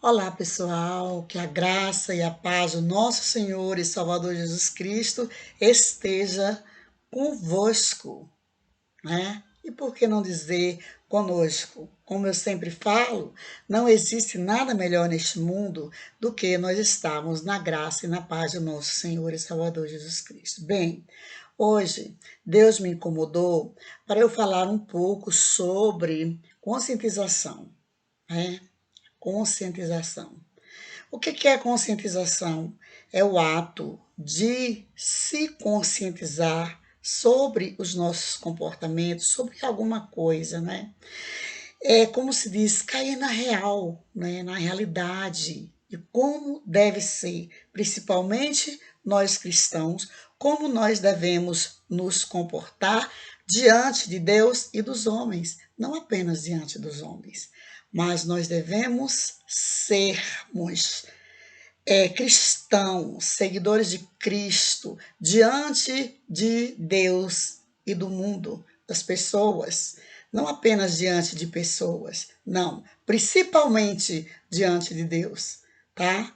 Olá, pessoal, que a graça e a paz do nosso Senhor e Salvador Jesus Cristo esteja convosco, né? E por que não dizer conosco? Como eu sempre falo, não existe nada melhor neste mundo do que nós estarmos na graça e na paz do nosso Senhor e Salvador Jesus Cristo. Bem, hoje Deus me incomodou para eu falar um pouco sobre conscientização, né? Conscientização. O que é conscientização? É o ato de se conscientizar sobre os nossos comportamentos, sobre alguma coisa, né? É como se diz, cair na real, né? Na realidade de como deve ser, principalmente nós cristãos, como nós devemos nos comportar diante de Deus e dos homens, não apenas diante dos homens, mas nós devemos sermos cristãos, seguidores de Cristo, diante de Deus e do mundo, das pessoas, não apenas diante de pessoas, não, principalmente diante de Deus, tá?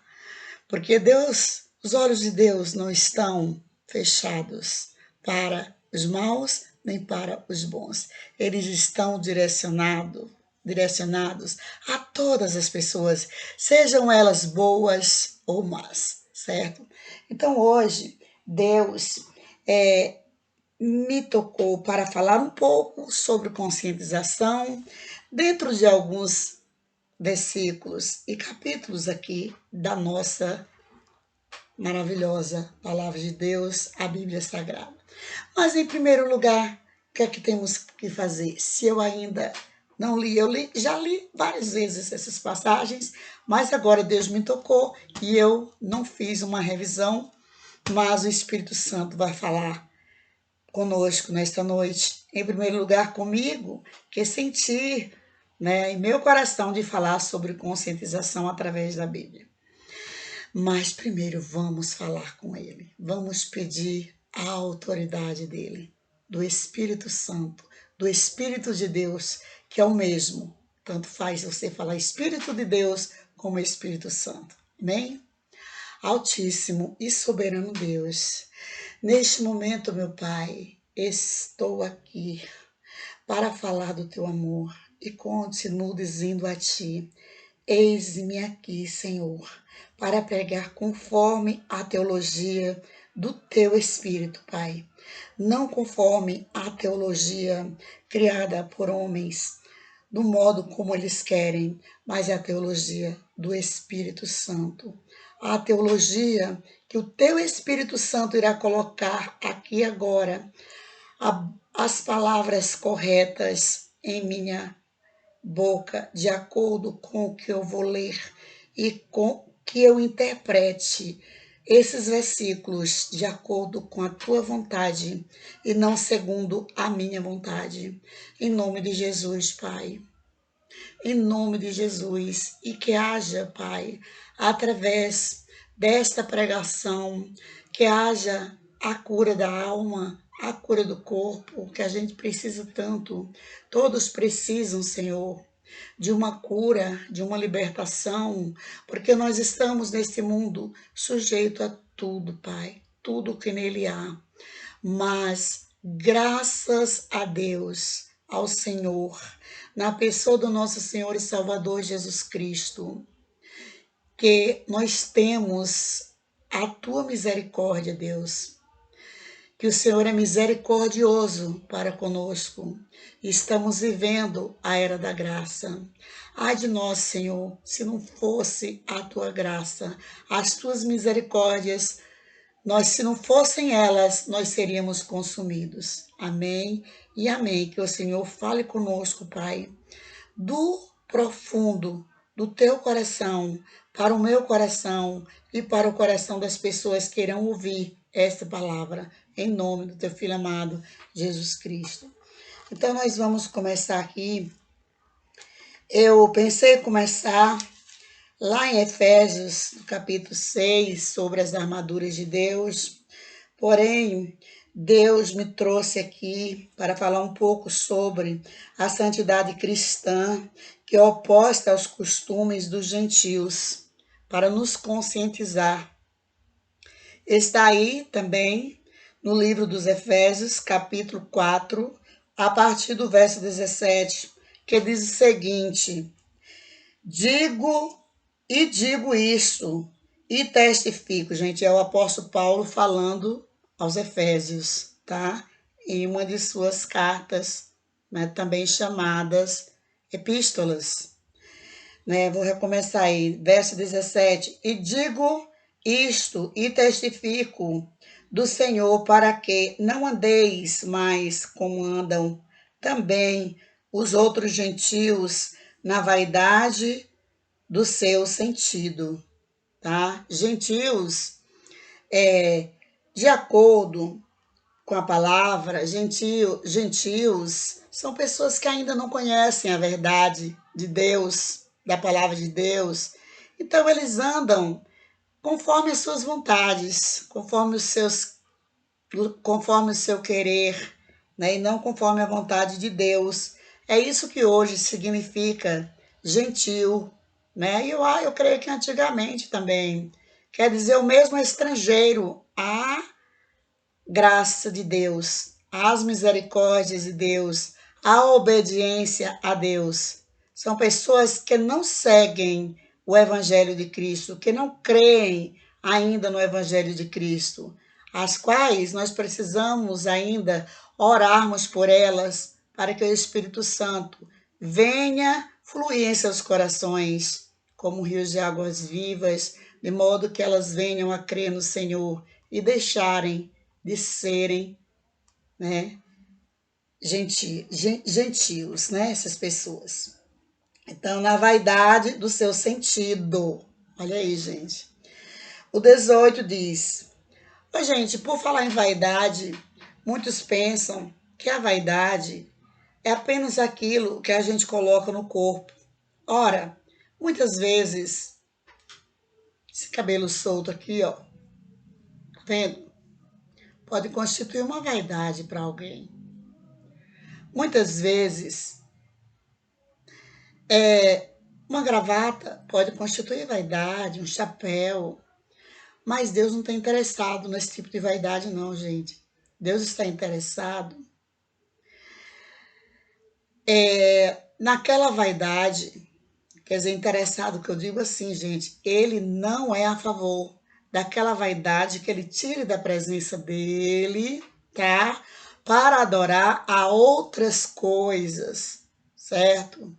Porque Deus, os olhos de Deus não estão fechados para os maus nem para os bons. Eles estão direcionados a todas as pessoas, sejam elas boas ou más, certo? Então hoje Deus me tocou para falar um pouco sobre conscientização dentro de alguns versículos e capítulos aqui da nossa maravilhosa palavra de Deus, a Bíblia Sagrada. Mas, em primeiro lugar, o que é que temos que fazer? Se eu ainda não li, já li várias vezes essas passagens, mas agora Deus me tocou e eu não fiz uma revisão, mas o Espírito Santo vai falar conosco nesta noite. Em primeiro lugar, comigo, que sentir, né, em meu coração de falar sobre conscientização através da Bíblia. Mas primeiro vamos falar com ele, vamos pedir a autoridade dele, do Espírito Santo, do Espírito de Deus, que é o mesmo. Tanto faz você falar Espírito de Deus como Espírito Santo. Amém? Altíssimo e soberano Deus, neste momento, meu Pai, estou aqui para falar do teu amor e continuo dizendo a ti: eis-me aqui, Senhor, para pregar conforme a teologia do teu Espírito, Pai. Não conforme a teologia criada por homens, do modo como eles querem, mas a teologia do Espírito Santo. A teologia que o teu Espírito Santo irá colocar aqui agora, as palavras corretas em minha boca, de acordo com o que eu vou ler e com que eu interprete esses versículos de acordo com a tua vontade e não segundo a minha vontade. Em nome de Jesus, Pai. Em nome de Jesus. E que haja, Pai, através desta pregação, que haja a cura da alma, a cura do corpo, que a gente precisa tanto. Todos precisam, Senhor, de uma cura, de uma libertação, porque nós estamos nesse mundo sujeito a tudo, Pai, tudo que nele há. Mas graças a Deus, ao Senhor, na pessoa do nosso Senhor e Salvador Jesus Cristo, que nós temos a tua misericórdia, Deus, que o Senhor é misericordioso para conosco. Estamos vivendo a era da graça. Ai de nós, Senhor, se não fosse a tua graça, as tuas misericórdias, se não fossem elas, nós seríamos consumidos. Amém e amém. Que o Senhor fale conosco, Pai, do profundo do teu coração, para o meu coração e para o coração das pessoas que irão ouvir esta palavra, em nome do teu Filho amado, Jesus Cristo. Então, nós vamos começar aqui. Eu pensei em começar lá em Efésios, no capítulo 6, sobre as armaduras de Deus. Porém, Deus me trouxe aqui para falar um pouco sobre a santidade cristã, que é oposta aos costumes dos gentios, para nos conscientizar. Está aí também no livro dos Efésios, capítulo 4, a partir do verso 17, que diz o seguinte: digo isto, e testifico, gente, é o apóstolo Paulo falando aos Efésios, tá? Em uma de suas cartas, né, também chamadas epístolas, né? Vou recomeçar aí, verso 17. E digo isto e testifico do Senhor para que não andeis mais como andam também os outros gentios na vaidade do seu sentido, tá? Gentios, de acordo com a palavra, gentios são pessoas que ainda não conhecem a verdade de Deus, da palavra de Deus. Então eles andam conforme as suas vontades, conforme o seu querer, né? E não conforme a vontade de Deus. É isso que hoje significa gentil, né? E eu creio que antigamente também quer dizer o mesmo estrangeiro, a graça de Deus, as misericórdias de Deus, a obediência a Deus. São pessoas que não seguem o Evangelho de Cristo, que não creem ainda no Evangelho de Cristo, as quais nós precisamos ainda orarmos por elas, para que o Espírito Santo venha fluir em seus corações, como rios de águas vivas, de modo que elas venham a crer no Senhor e deixarem de serem, né, gentios, né, essas pessoas. Então, na vaidade do seu sentido. Olha aí, gente. O 18 diz: gente, por falar em vaidade, muitos pensam que a vaidade é apenas aquilo que a gente coloca no corpo. Ora, muitas vezes, esse cabelo solto aqui, ó, tá vendo? Pode constituir uma vaidade para alguém. Muitas vezes, uma gravata pode constituir vaidade, um chapéu, mas Deus não está interessado nesse tipo de vaidade, não, gente. Deus está interessado naquela vaidade, quer dizer, interessado, que eu digo assim, gente, ele não é a favor daquela vaidade que ele tire da presença dele, tá? Para adorar a outras coisas, certo?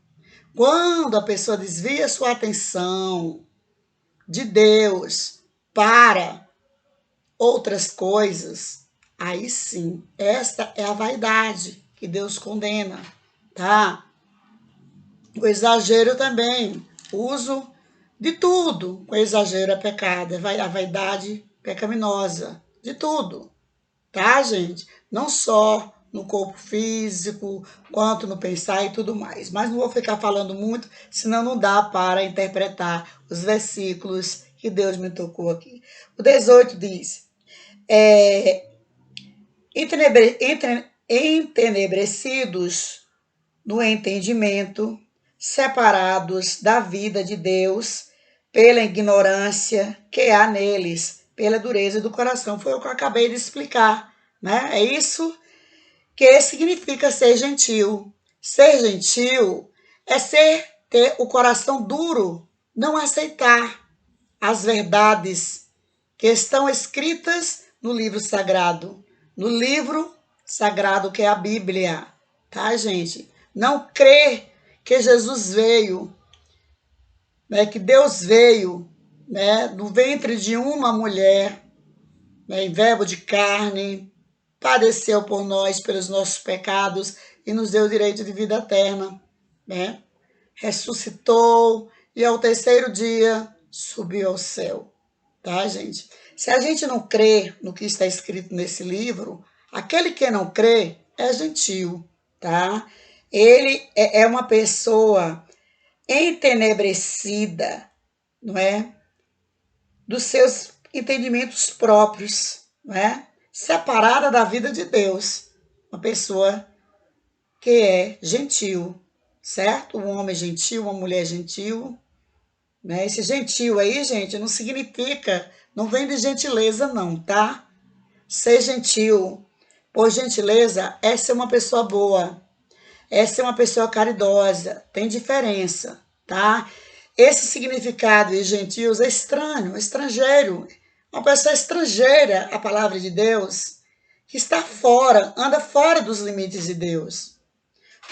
Quando a pessoa desvia sua atenção de Deus para outras coisas, aí sim, esta é a vaidade que Deus condena, tá? O exagero também, o uso de tudo, o exagero é pecado, a vaidade pecaminosa, de tudo, tá, gente? Não só no corpo físico, quanto no pensar e tudo mais. Mas não vou ficar falando muito, senão não dá para interpretar os versículos que Deus me tocou aqui. O 18 diz: entenebrecidos no entendimento, separados da vida de Deus pela ignorância que há neles, pela dureza do coração. Foi o que eu acabei de explicar, né? É isso que significa ser gentil. Ser gentil é ter o coração duro, não aceitar as verdades que estão escritas no livro sagrado. No livro sagrado que é a Bíblia, tá, gente? Não crer que Jesus veio, né, que Deus veio, né, no ventre de uma mulher, né, em verbo de carne, padeceu por nós, pelos nossos pecados e nos deu o direito de vida eterna, né? Ressuscitou e ao terceiro dia subiu ao céu, tá, gente? Se a gente não crê no que está escrito nesse livro, aquele que não crê é gentil, tá? Ele é uma pessoa entenebrecida, não é? Dos seus entendimentos próprios, não é? Separada da vida de Deus. Uma pessoa que é gentil, certo? Um homem gentil, uma mulher gentil, né? Esse gentil aí, gente, não significa, não vem de gentileza não, tá? Ser gentil, por gentileza, é ser uma pessoa boa, é ser uma pessoa caridosa, tem diferença, tá? Esse significado de gentios é estranho, estrangeiro, uma pessoa estrangeira à palavra de Deus, que está fora, anda fora dos limites de Deus.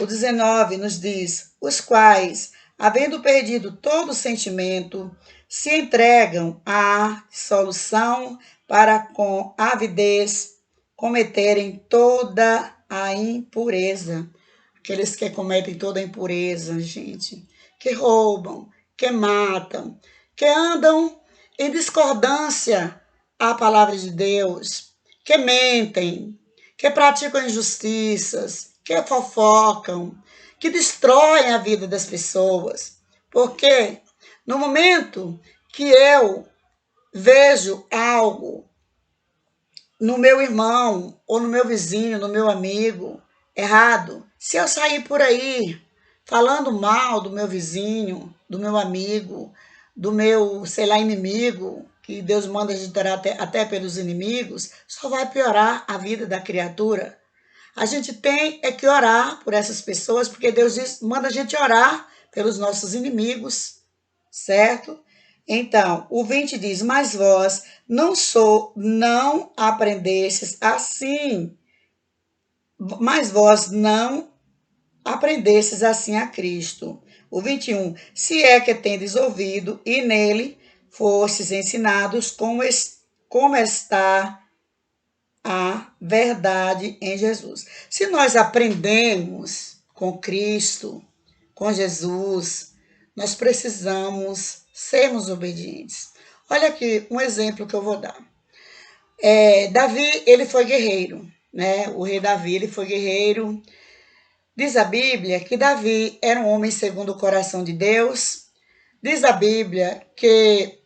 O 19 nos diz: os quais, havendo perdido todo sentimento, se entregam à solução para com avidez cometerem toda a impureza. Aqueles que cometem toda a impureza, gente, que roubam, que matam, que andam em discordância à palavra de Deus, que mentem, que praticam injustiças, que fofocam, que destroem a vida das pessoas. Porque no momento que eu vejo algo no meu irmão, ou no meu vizinho, no meu amigo, errado, se eu sair por aí falando mal do meu vizinho, do meu amigo, do meu, sei lá, inimigo, que Deus manda a gente orar até pelos inimigos, só vai piorar a vida da criatura. A gente tem que orar por essas pessoas, porque Deus manda a gente orar pelos nossos inimigos, certo? Então, o 20 diz: mas vós não aprendestes assim, mas vós não aprendestes assim a Cristo. O 21, se é que tendes ouvido e nele fostes ensinados como está a verdade em Jesus. Se nós aprendemos com Cristo, com Jesus, nós precisamos sermos obedientes. Olha aqui um exemplo que eu vou dar. Davi, ele foi guerreiro, né? O rei Davi, ele foi guerreiro. Diz a Bíblia que Davi era um homem segundo o coração de Deus. Diz a Bíblia que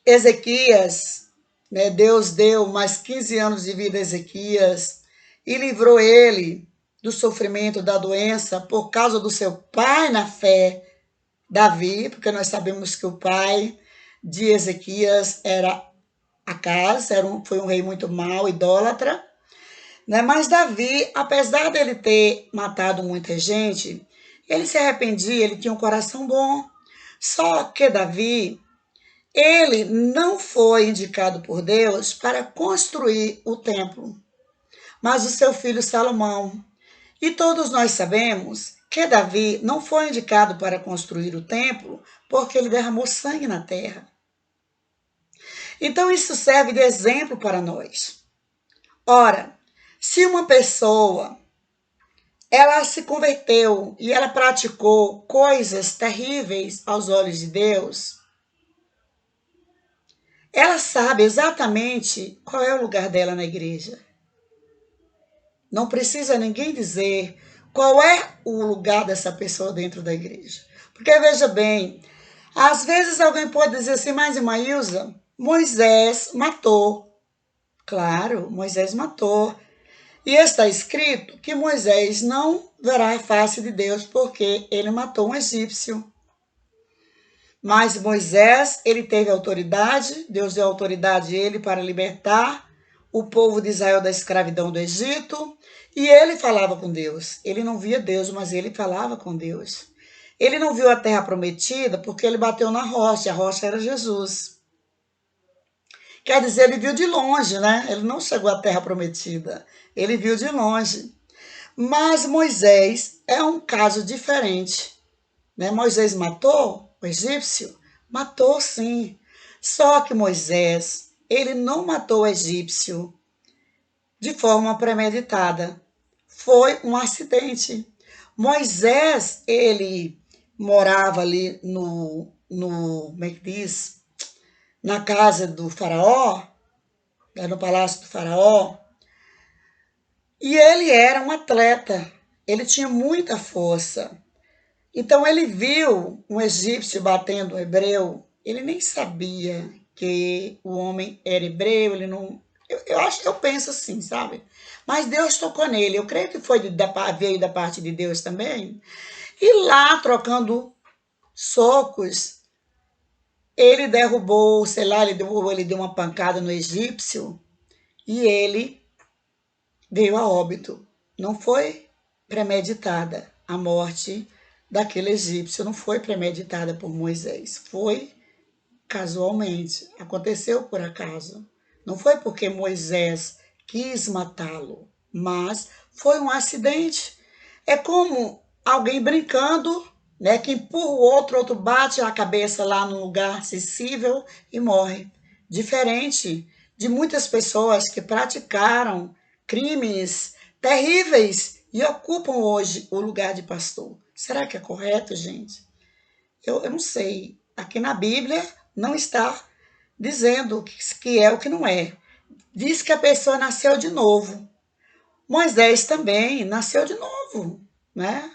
Ezequias, né, Deus deu mais 15 anos de vida a Ezequias e livrou ele do sofrimento da doença por causa do seu pai na fé, Davi, porque nós sabemos que o pai de Ezequias era Acaz, foi um rei muito mau, idólatra, né? Mas Davi, apesar dele ter matado muita gente, ele se arrependia, ele tinha um coração bom. Só que Davi, ele não foi indicado por Deus para construir o templo, mas o seu filho Salomão. E todos nós sabemos que Davi não foi indicado para construir o templo porque ele derramou sangue na terra. Então isso serve de exemplo para nós. Ora, se uma pessoa ela se converteu e ela praticou coisas terríveis aos olhos de Deus, ela sabe exatamente qual é o lugar dela na igreja. Não precisa ninguém dizer qual é o lugar dessa pessoa dentro da igreja. Porque veja bem, às vezes alguém pode dizer assim, mas irmã Ilza, Moisés matou. Claro, Moisés matou. E está escrito que Moisés não verá a face de Deus porque ele matou um egípcio. Mas Moisés, ele teve autoridade, Deus deu autoridade a ele para libertar o povo de Israel da escravidão do Egito, e ele falava com Deus. Ele não via Deus, mas ele falava com Deus. Ele não viu a terra prometida porque ele bateu na rocha, a rocha era Jesus. Quer dizer, ele viu de longe, né? Ele não chegou à terra prometida, ele viu de longe. Mas Moisés é um caso diferente, né? Moisés matou o egípcio? Matou sim. Só que Moisés, ele não matou o egípcio de forma premeditada. Foi um acidente. Moisés, ele morava ali como é que diz? Na casa do faraó, no palácio do faraó, e ele era um atleta, ele tinha muita força. Então ele viu um egípcio batendo um hebreu, ele nem sabia que o homem era hebreu, ele não. Eu penso assim, sabe? Mas Deus tocou nele, eu creio que veio da parte de Deus também. E lá, trocando socos, ele derrubou, sei lá, ele deu uma pancada no egípcio e ele veio a óbito. Não foi premeditada a morte daquele egípcio, não foi premeditada por Moisés, foi casualmente, aconteceu por acaso. Não foi porque Moisés quis matá-lo, mas foi um acidente. É como alguém brincando, né, que empurra o outro, outro bate a cabeça lá num lugar sensível e morre. Diferente de muitas pessoas que praticaram crimes terríveis e ocupam hoje o lugar de pastor. Será que é correto, gente? Eu não sei. Aqui na Bíblia não está dizendo o que é o que não é. Diz que a pessoa nasceu de novo. Moisés também nasceu de novo, né?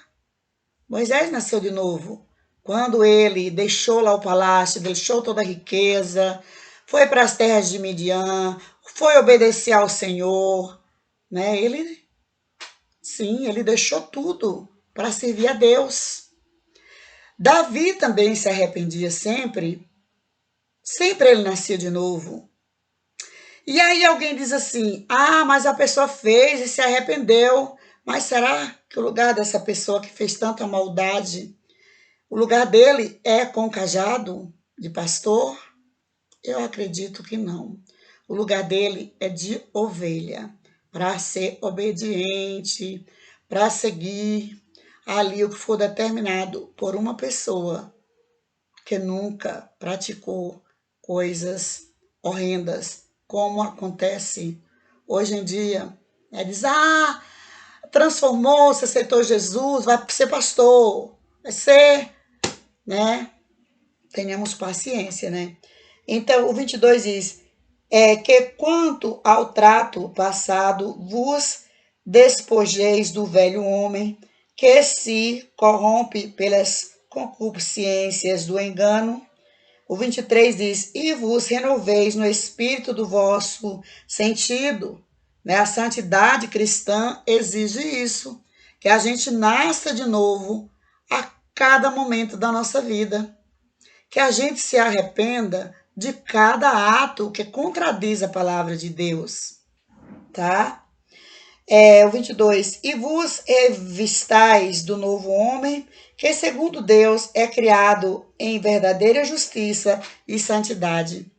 Moisés nasceu de novo. Quando ele deixou lá o palácio, deixou toda a riqueza, foi para as terras de Midian, foi obedecer ao Senhor, né? Sim, ele deixou tudo para servir a Deus. Davi também se arrependia sempre, sempre ele nascia de novo. E aí alguém diz assim: ah, mas a pessoa fez e se arrependeu. Mas será que o lugar dessa pessoa que fez tanta maldade, o lugar dele é com o cajado de pastor? Eu acredito que não. O lugar dele é de ovelha, para ser obediente, para seguir ali o que for determinado por uma pessoa que nunca praticou coisas horrendas, como acontece hoje em dia. Diz, transformou-se, aceitou Jesus, vai ser pastor, vai ser, né? Tenhamos paciência, né? Então, o 22 diz, que quanto ao trato passado, vos despojeis do velho homem, que se corrompe pelas concupiscências do engano. O 23 diz, e vos renoveis no espírito do vosso sentido. Né? A santidade cristã exige isso, que a gente nasça de novo a cada momento da nossa vida. Que a gente se arrependa de cada ato que contradiz a palavra de Deus, tá? O 22, e vos revistais do novo homem, que segundo Deus é criado em verdadeira justiça e santidade.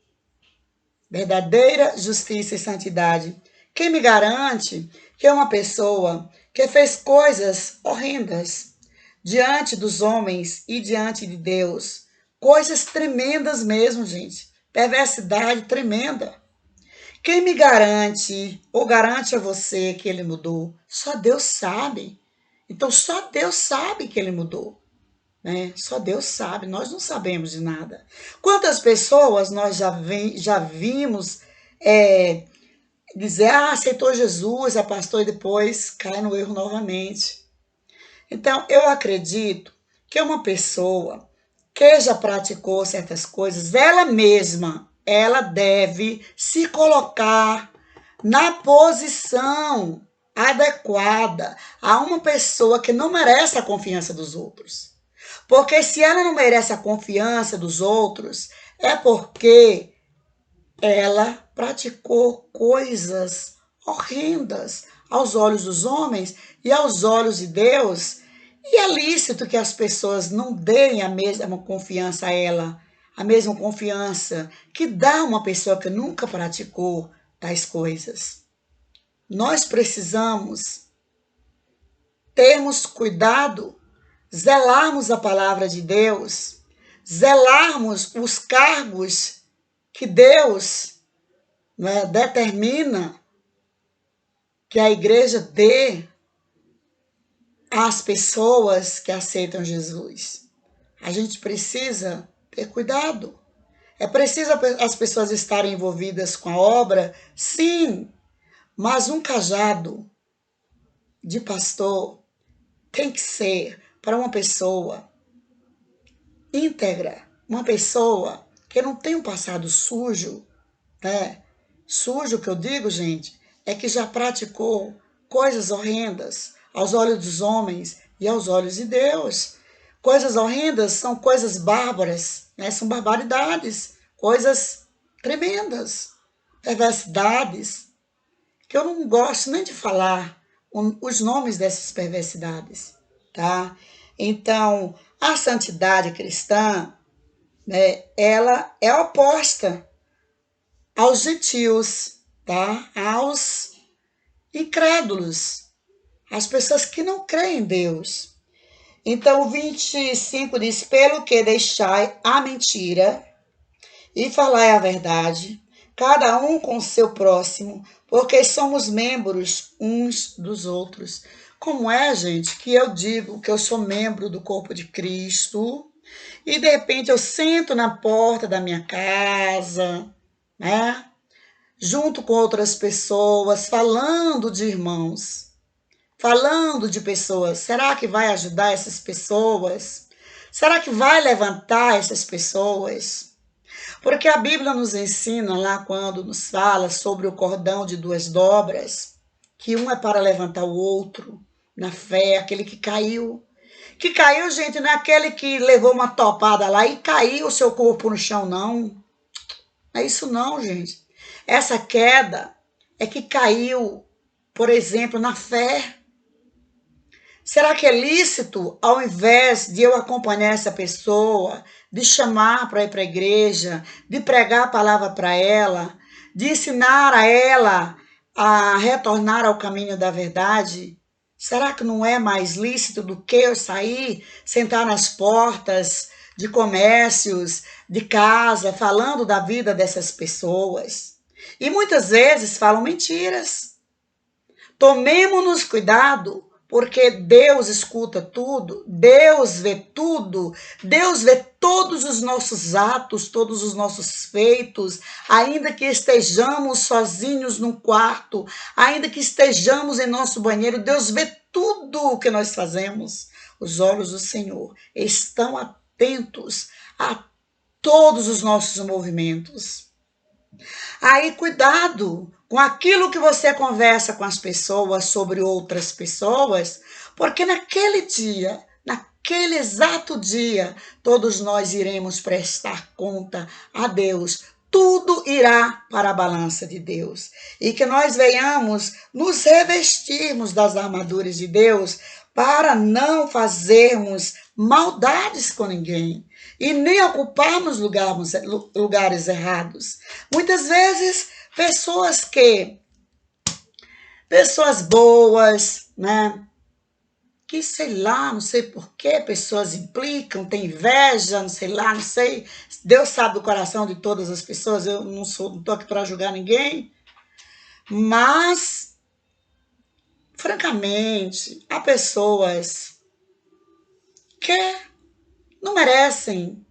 Verdadeira justiça e santidade. Quem me garante que uma pessoa que fez coisas horrendas diante dos homens e diante de Deus, coisas tremendas mesmo, gente, perversidade tremenda, quem me garante ou garante a você que ele mudou? Só Deus sabe. Então, só Deus sabe que ele mudou. Né? Só Deus sabe, nós não sabemos de nada. Quantas pessoas nós já vimos dizer, aceitou Jesus, é pastor, e depois cai no erro novamente. Então, eu acredito que uma pessoa que já praticou certas coisas, ela deve se colocar na posição adequada a uma pessoa que não merece a confiança dos outros. Porque se ela não merece a confiança dos outros, é porque ela praticou coisas horrendas aos olhos dos homens e aos olhos de Deus. E é lícito que as pessoas não deem a mesma confiança a ela, a mesma confiança que dá uma pessoa que nunca praticou tais coisas. Nós precisamos termos cuidado, zelarmos a palavra de Deus, zelarmos os cargos que Deus, né, determina que a igreja dê às pessoas que aceitam Jesus. A gente precisa ter cuidado. É preciso as pessoas estarem envolvidas com a obra? Sim, mas um cajado de pastor tem que ser para uma pessoa íntegra, uma pessoa que não tem um passado sujo, né? Sujo que eu digo, gente, é que já praticou coisas horrendas aos olhos dos homens e aos olhos de Deus. Coisas horrendas são coisas bárbaras, né? São barbaridades, coisas tremendas, perversidades, que eu não gosto nem de falar os nomes dessas perversidades, tá? Então, a santidade cristã, né, ela é oposta aos gentios, tá? Aos incrédulos, às pessoas que não creem em Deus. Então, o 25 diz: pelo que deixai a mentira e falai a verdade, cada um com o seu próximo, porque somos membros uns dos outros. Como é, gente, que eu digo que eu sou membro do corpo de Cristo e de repente eu sento na porta da minha casa, né? Junto com outras pessoas, falando de irmãos, falando de pessoas. Será que vai ajudar essas pessoas? Será que vai levantar essas pessoas? Porque a Bíblia nos ensina lá quando nos fala sobre o cordão de duas dobras, que um é para levantar o outro na fé, aquele que caiu. Que caiu, gente, não é aquele que levou uma topada lá e caiu o seu corpo no chão, não. Não é isso não, gente. Essa queda é que caiu, por exemplo, na fé. Será que é lícito, ao invés de eu acompanhar essa pessoa, de chamar para ir para a igreja, de pregar a palavra para ela, de ensinar a ela a retornar ao caminho da verdade? Será que não é mais lícito do que eu sair, sentar nas portas de comércios, de casa, falando da vida dessas pessoas? E muitas vezes falam mentiras. Tomemos-nos cuidado, porque Deus escuta tudo, Deus vê todos os nossos atos, todos os nossos feitos, ainda que estejamos sozinhos num quarto, ainda que estejamos em nosso banheiro, Deus vê tudo o que nós fazemos. Os olhos do Senhor estão atentos a todos os nossos movimentos. Aí, cuidado com aquilo que você conversa com as pessoas sobre outras pessoas, porque naquele dia, naquele exato dia, todos nós iremos prestar conta a Deus. Tudo irá para a balança de Deus. E que nós venhamos nos revestirmos das armaduras de Deus para não fazermos maldades com ninguém e nem ocuparmos lugares errados. Muitas vezes, pessoas boas, né? Que sei lá, não sei por que pessoas implicam, tem inveja, não sei lá, não sei. Deus sabe do coração de todas as pessoas, eu não estou aqui para julgar ninguém. Mas, francamente, há pessoas que não merecem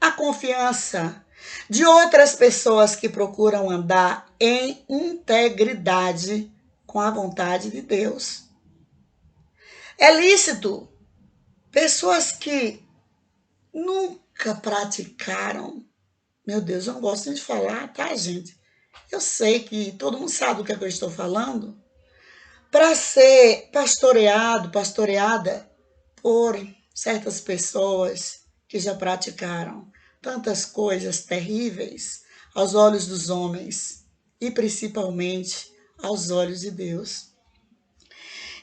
a confiança de outras pessoas que procuram andar em integridade com a vontade de Deus. É lícito pessoas que nunca praticaram. Meu Deus, eu não gosto nem de falar, tá, gente? Eu sei que todo mundo sabe do que é que eu estou falando. Para ser pastoreada por certas pessoas que já praticaram tantas coisas terríveis aos olhos dos homens e principalmente aos olhos de Deus.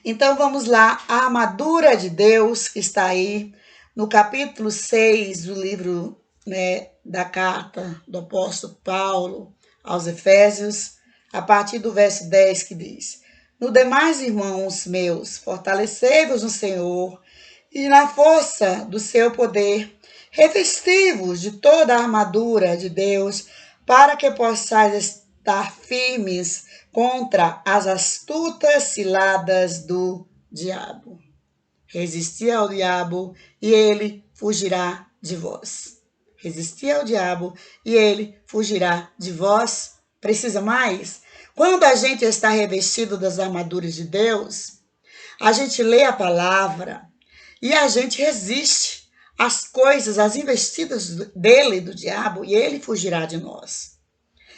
Então vamos lá, a armadura de Deus que está aí no capítulo 6 do livro, né, da carta do apóstolo Paulo aos Efésios, a partir do verso 10 que diz: no demais, irmãos meus, fortalecei-vos no Senhor e na força do seu poder, revesti-vos de toda a armadura de Deus, para que possais estar firmes contra as astutas ciladas do diabo. Resisti ao diabo e ele fugirá de vós. Resisti ao diabo e ele fugirá de vós. Precisa mais? Quando a gente está revestido das armaduras de Deus, a gente lê a palavra e a gente resiste às coisas, às investidas dele, do diabo, e ele fugirá de nós.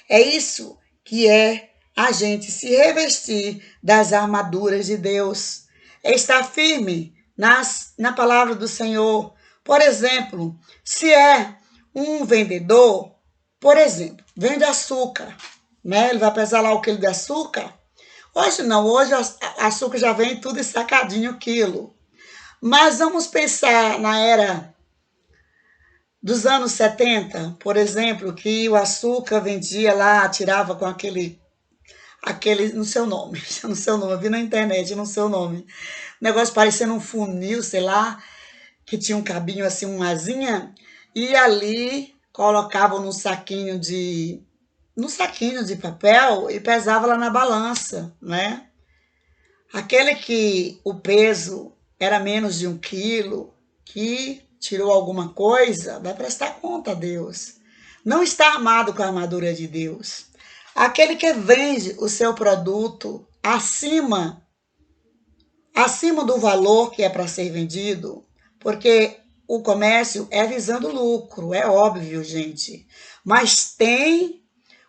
É isso que é a gente se revestir das armaduras de Deus. É estar firme na palavra do Senhor, Por exemplo, se é um vendedor, por exemplo, vende açúcar, né? Ele vai pesar lá o quilo de açúcar. Hoje não, hoje o açúcar já vem tudo sacadinho o quilo. Mas vamos pensar na era dos anos 70, por exemplo, que o açúcar vendia lá, tirava com aquele, no seu nome, no seu nome, eu vi na internet, no seu nome. Negócio parecendo um funil, sei lá, que tinha um cabinho assim, uma asinha, e ali colocavam num saquinho de papel e pesava lá na balança, né? Aquele que o peso era menos de 1 quilo, que tirou alguma coisa, vai prestar conta a Deus. Não está armado com a armadura de Deus. Aquele que vende o seu produto acima do valor que é para ser vendido, porque o comércio é visando lucro, é óbvio, gente. Mas tem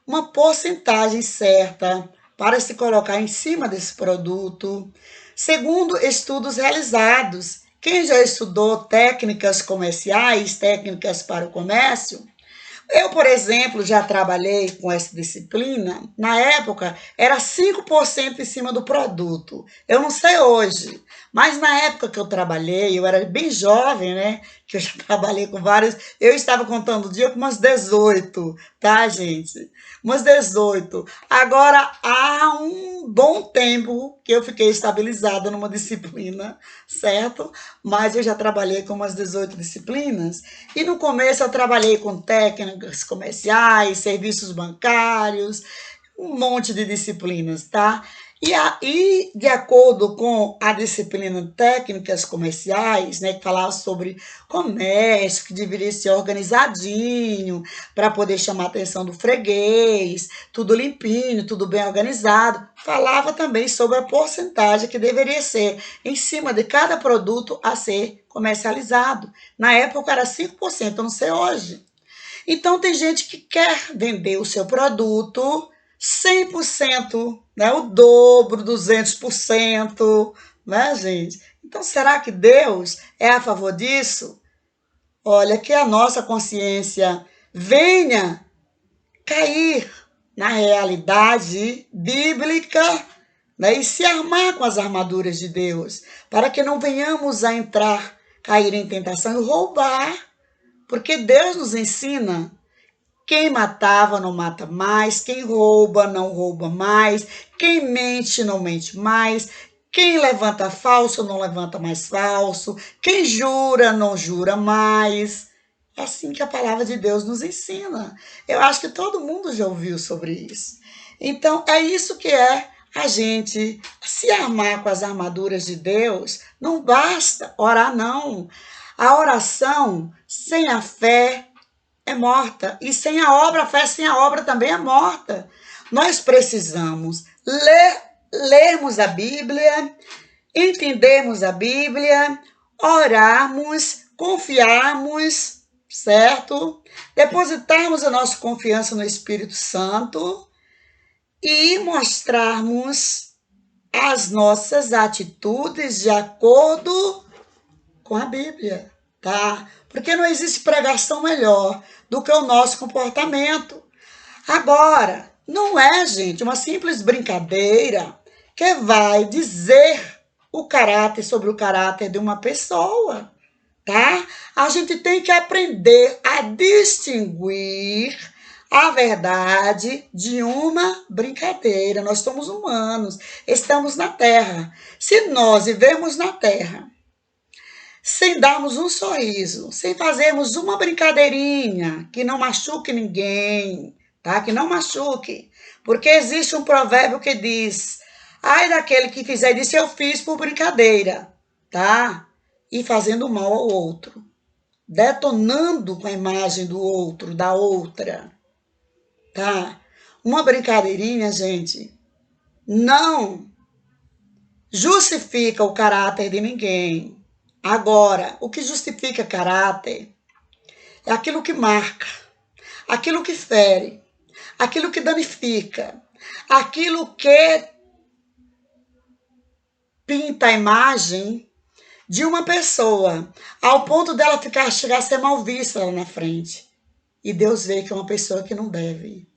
uma porcentagem certa para se colocar em cima desse produto, segundo estudos realizados. Quem já estudou técnicas comerciais, técnicas para o comércio, eu, por exemplo, já trabalhei com essa disciplina. Na época, era 5% em cima do produto. Eu não sei hoje, mas na época que eu trabalhei, eu era bem jovem, né? Que eu já trabalhei com vários. Eu estava contando o dia com umas 18, tá, gente? Umas 18. Agora, há um bom tempo que eu fiquei estabilizada numa disciplina, certo? Mas eu já trabalhei com umas 18 disciplinas. E no começo eu trabalhei com técnicas comerciais, serviços bancários, um monte de disciplinas, tá? E de acordo com a disciplina técnicas comerciais, né, que falava sobre comércio, que deveria ser organizadinho, para poder chamar a atenção do freguês, tudo limpinho, tudo bem organizado, falava também sobre a porcentagem que deveria ser em cima de cada produto a ser comercializado. Na época era 5%, eu não sei hoje. Então tem gente que quer vender o seu produto 100%, né? O dobro, 200%, né, gente? Então será que Deus é a favor disso? Olha, que a nossa consciência venha cair na realidade bíblica, né, e se armar com as armaduras de Deus, para que não venhamos a cair em tentação e roubar, porque Deus nos ensina: quem matava não mata mais, quem rouba não rouba mais, quem mente não mente mais, quem levanta falso não levanta mais falso, quem jura não jura mais. É assim que a palavra de Deus nos ensina. Eu acho que todo mundo já ouviu sobre isso. Então, é isso que é a gente se armar com as armaduras de Deus. Não basta orar, não. A oração sem a fé é morta. E sem a obra, a fé sem a obra também é morta. Nós precisamos lermos a Bíblia, entendermos a Bíblia, orarmos, confiarmos, certo? Depositarmos a nossa confiança no Espírito Santo e mostrarmos as nossas atitudes de acordo com a Bíblia, tá? Porque não existe pregação melhor do que o nosso comportamento. Agora, não é, gente, uma simples brincadeira que vai dizer o caráter sobre o caráter de uma pessoa, tá? A gente tem que aprender a distinguir a verdade de uma brincadeira. Nós somos humanos, estamos na Terra. Se nós vivemos na Terra sem darmos um sorriso, sem fazermos uma brincadeirinha que não machuque ninguém, tá? Que não machuque. Porque existe um provérbio que diz: ai daquele que fizer disso, eu fiz por brincadeira, tá? E fazendo mal ao outro, detonando com a imagem do outro, da outra, tá? Uma brincadeirinha, gente, não justifica o caráter de ninguém. Agora, o que justifica caráter é aquilo que marca, aquilo que fere, aquilo que danifica, aquilo que pinta a imagem de uma pessoa, ao ponto dela chegar a ser mal vista lá na frente. E Deus vê que é uma pessoa que não deve.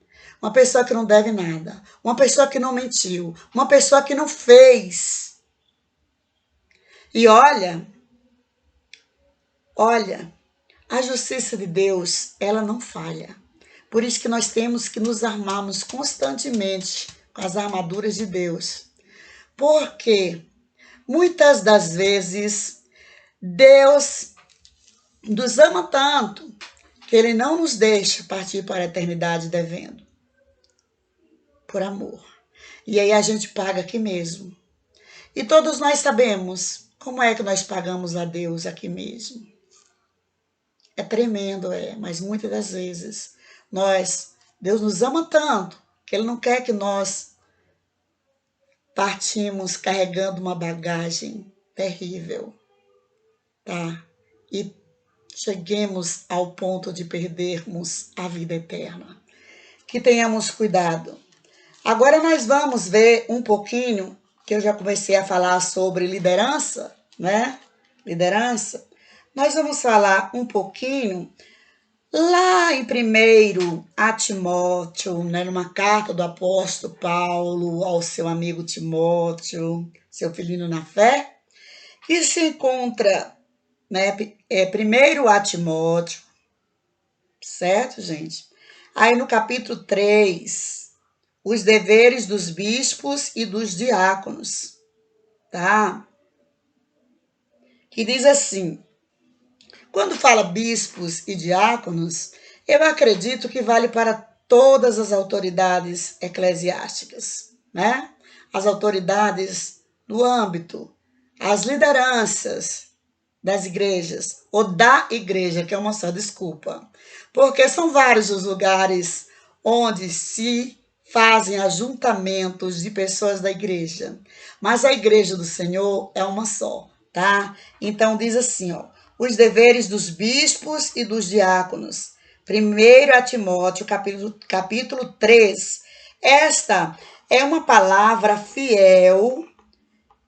Uma pessoa que não deve nada. Uma pessoa que não mentiu. Uma pessoa que não fez. E olha, a justiça de Deus, ela não falha. Por isso que nós temos que nos armarmos constantemente com as armaduras de Deus. Porque muitas das vezes Deus nos ama tanto que Ele não nos deixa partir para a eternidade devendo. Por amor. E aí a gente paga aqui mesmo. E todos nós sabemos como é que nós pagamos a Deus aqui mesmo. É tremendo, mas muitas das vezes Deus nos ama tanto que Ele não quer que nós partimos carregando uma bagagem terrível, tá? E cheguemos ao ponto de perdermos a vida eterna. Que tenhamos cuidado. Agora nós vamos ver um pouquinho, que eu já comecei a falar sobre liderança, né? Liderança. Nós vamos falar um pouquinho lá em 1 a Timóteo, né, numa carta do apóstolo Paulo ao seu amigo Timóteo, seu filhinho na fé, que se encontra, né, 1 a Timóteo, certo, gente? Aí no capítulo 3, os deveres dos bispos e dos diáconos, tá? Que diz assim: quando fala bispos e diáconos, eu acredito que vale para todas as autoridades eclesiásticas, né? As autoridades do âmbito, as lideranças das igrejas, ou da igreja, que é uma só, desculpa. Porque são vários os lugares onde se fazem ajuntamentos de pessoas da igreja. Mas a igreja do Senhor é uma só, tá? Então diz assim, ó: os deveres dos bispos e dos diáconos. 1 a Timóteo, capítulo 3. Esta é uma palavra fiel.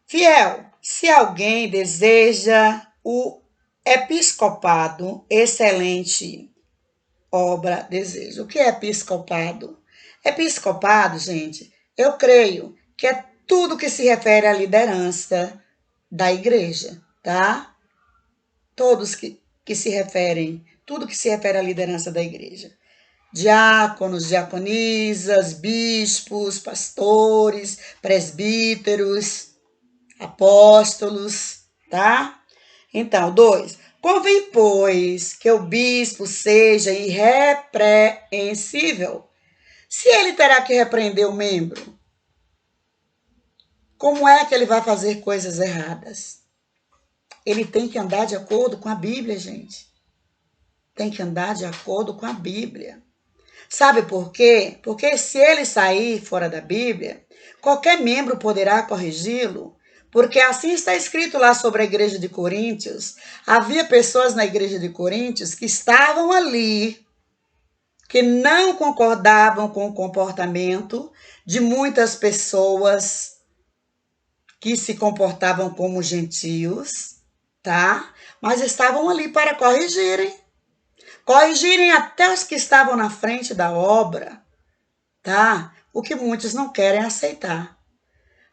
Fiel. Se alguém deseja o episcopado, excelente obra deseja. O que é episcopado? Episcopado, gente, eu creio que é tudo que se refere à liderança da igreja, tá? Todos que se referem, tudo que se refere à liderança da igreja. Diáconos, diaconisas, bispos, pastores, presbíteros, apóstolos, tá? Então, 2. Convém, pois, que o bispo seja irrepreensível. Se ele terá que repreender o membro, como é que ele vai fazer coisas erradas? Ele tem que andar de acordo com a Bíblia, gente. Tem que andar de acordo com a Bíblia. Sabe por quê? Porque se ele sair fora da Bíblia, qualquer membro poderá corrigi-lo, porque assim está escrito lá sobre a igreja de Coríntios. Havia pessoas na igreja de Coríntios que estavam ali, que não concordavam com o comportamento de muitas pessoas que se comportavam como gentios, tá? Mas estavam ali para corrigirem até os que estavam na frente da obra, tá? O que muitos não querem aceitar.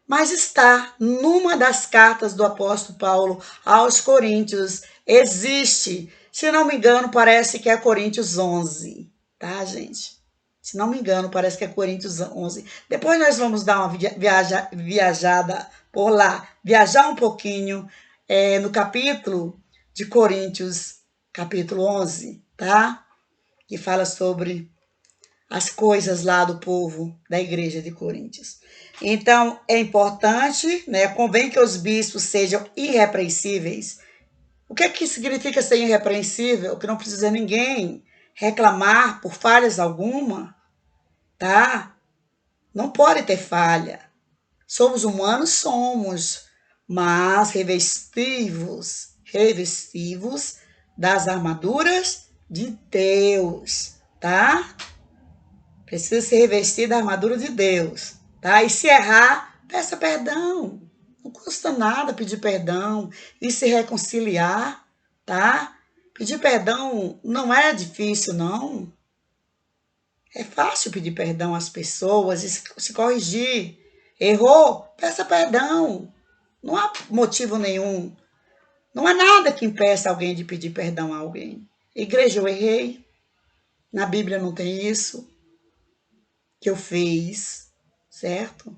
Mas está numa das cartas do apóstolo Paulo aos Coríntios, existe, se não me engano, parece que é Coríntios 11, tá, gente? Se não me engano, parece que é Coríntios 11. Depois nós vamos dar uma viajada por lá, viajar um pouquinho no capítulo de Coríntios, capítulo 11, tá? Que fala sobre as coisas lá do povo da igreja de Coríntios. Então, é importante, né? Convém que os bispos sejam irrepreensíveis. O que é que significa ser irrepreensível? Que não precisa ninguém reclamar por falhas alguma, tá? Não pode ter falha. Somos humanos, somos, mas revestivos das armaduras de Deus, tá? Precisa se revestir da armadura de Deus, tá? E se errar, peça perdão. Não custa nada pedir perdão e se reconciliar, tá? Pedir perdão não é difícil, não. É fácil pedir perdão às pessoas e se corrigir. Errou? Peça perdão. Não há motivo nenhum. Não há nada que impeça alguém de pedir perdão a alguém. Igreja, eu errei. Na Bíblia não tem isso que eu fiz, certo?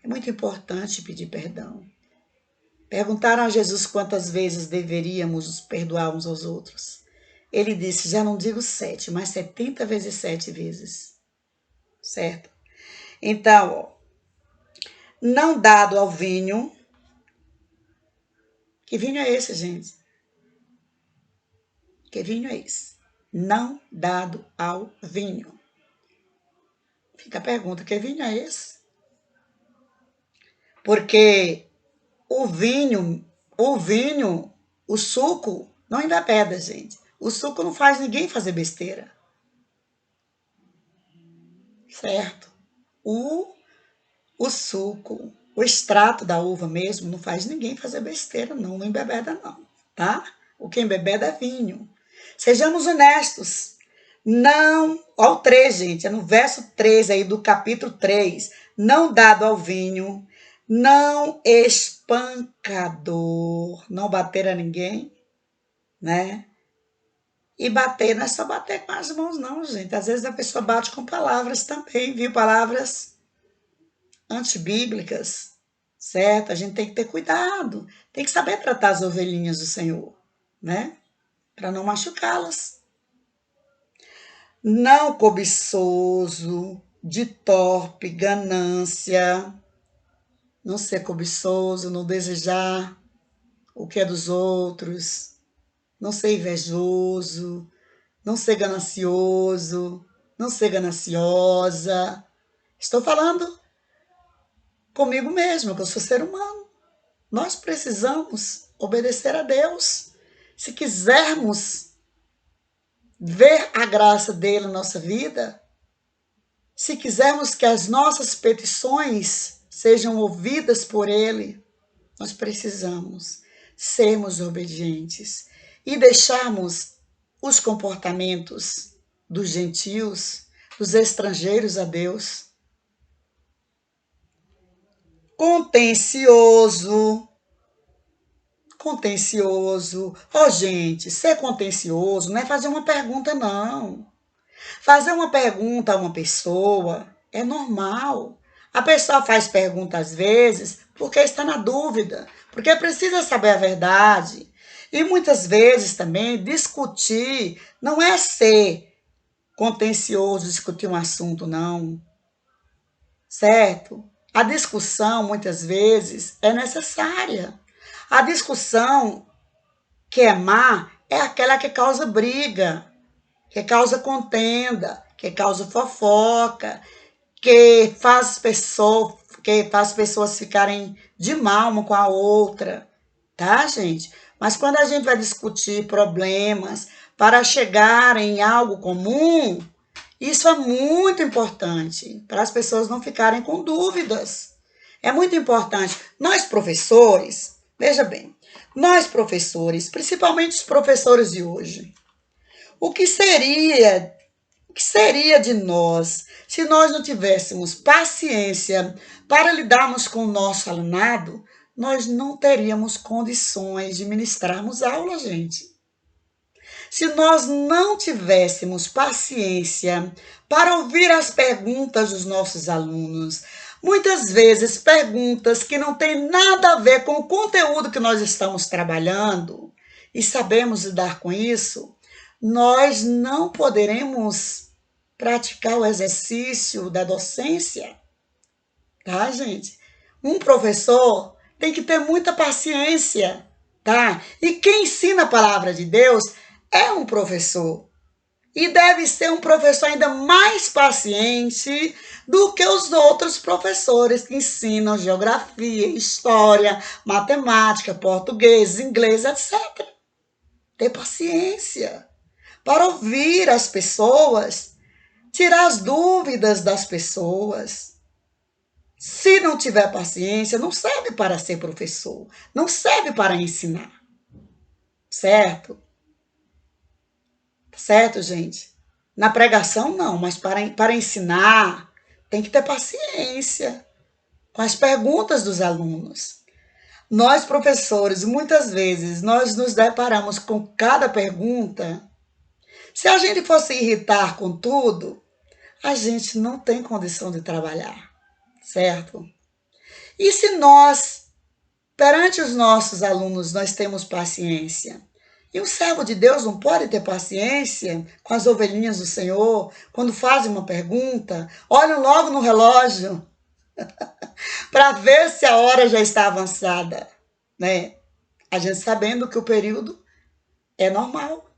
É muito importante pedir perdão. Perguntaram a Jesus quantas vezes deveríamos perdoar uns aos outros. Ele disse, já não digo 7, mas 70 vezes 7 vezes. Certo? Então, ó, não dado ao vinho. Que vinho é esse, gente? Que vinho é esse? Não dado ao vinho. Fica a pergunta, que vinho é esse? Porque o vinho, o suco, não embebeda, gente. O suco não faz ninguém fazer besteira. Certo? O suco, o extrato da uva mesmo, não faz ninguém fazer besteira, não embebeda não, tá? O que embebeda é vinho. Sejamos honestos. Não, ó o 3, gente, é no verso 3 aí do capítulo 3. Não dado ao vinho, não espancador, não bater a ninguém, né? E bater não é só bater com as mãos, não, gente. Às vezes a pessoa bate com palavras também, viu? Palavras antibíblicas, certo? A gente tem que ter cuidado, tem que saber tratar as ovelhinhas do Senhor, né? Para não machucá-las. Não cobiçoso, de torpe, ganância, não ser cobiçoso, não desejar o que é dos outros, não ser invejoso, não ser ganancioso, não ser gananciosa. Estou falando comigo mesmo, que eu sou ser humano. Nós precisamos obedecer a Deus. Se quisermos ver a graça dele na nossa vida, se quisermos que as nossas petições sejam ouvidas por ele, nós precisamos sermos obedientes e deixarmos os comportamentos dos gentios, dos estrangeiros a Deus. Contencioso. Ó, gente, ser contencioso não é fazer uma pergunta, não. Fazer uma pergunta a uma pessoa é normal. A pessoa faz pergunta às vezes porque está na dúvida, porque precisa saber a verdade. E muitas vezes também discutir não é ser contencioso, discutir um assunto, não. Certo? A discussão, muitas vezes, é necessária. A discussão que é má é aquela que causa briga, que causa contenda, que causa fofoca, que faz pessoas ficarem de mal uma com a outra, tá, gente? Mas quando a gente vai discutir problemas para chegar em algo comum, isso é muito importante para as pessoas não ficarem com dúvidas. É muito importante. Nós professores, veja bem, nós professores, principalmente os professores de hoje, o que seria de nós se nós não tivéssemos paciência para lidarmos com o nosso alunado? Nós não teríamos condições de ministrarmos aula, gente. Se nós não tivéssemos paciência para ouvir as perguntas dos nossos alunos, muitas vezes perguntas que não têm nada a ver com o conteúdo que nós estamos trabalhando, e sabemos lidar com isso, nós não poderemos praticar o exercício da docência, tá, gente? Um professor tem que ter muita paciência, tá? E quem ensina a palavra de Deus é um professor. E deve ser um professor ainda mais paciente do que os outros professores que ensinam geografia, história, matemática, português, inglês, etc. Ter paciência para ouvir as pessoas, tirar as dúvidas das pessoas. Se não tiver paciência, não serve para ser professor, não serve para ensinar, certo? Certo, gente? Na pregação, não, mas para ensinar, tem que ter paciência com as perguntas dos alunos. Nós, professores, muitas vezes, nós nos deparamos com cada pergunta. Se a gente fosse irritar com tudo, a gente não tem condição de trabalhar, certo? E se nós, perante os nossos alunos, nós temos paciência, e um servo de Deus não pode ter paciência com as ovelhinhas do Senhor, quando fazem uma pergunta, olham logo no relógio para ver se a hora já está avançada, né? A gente sabendo que o período é normal.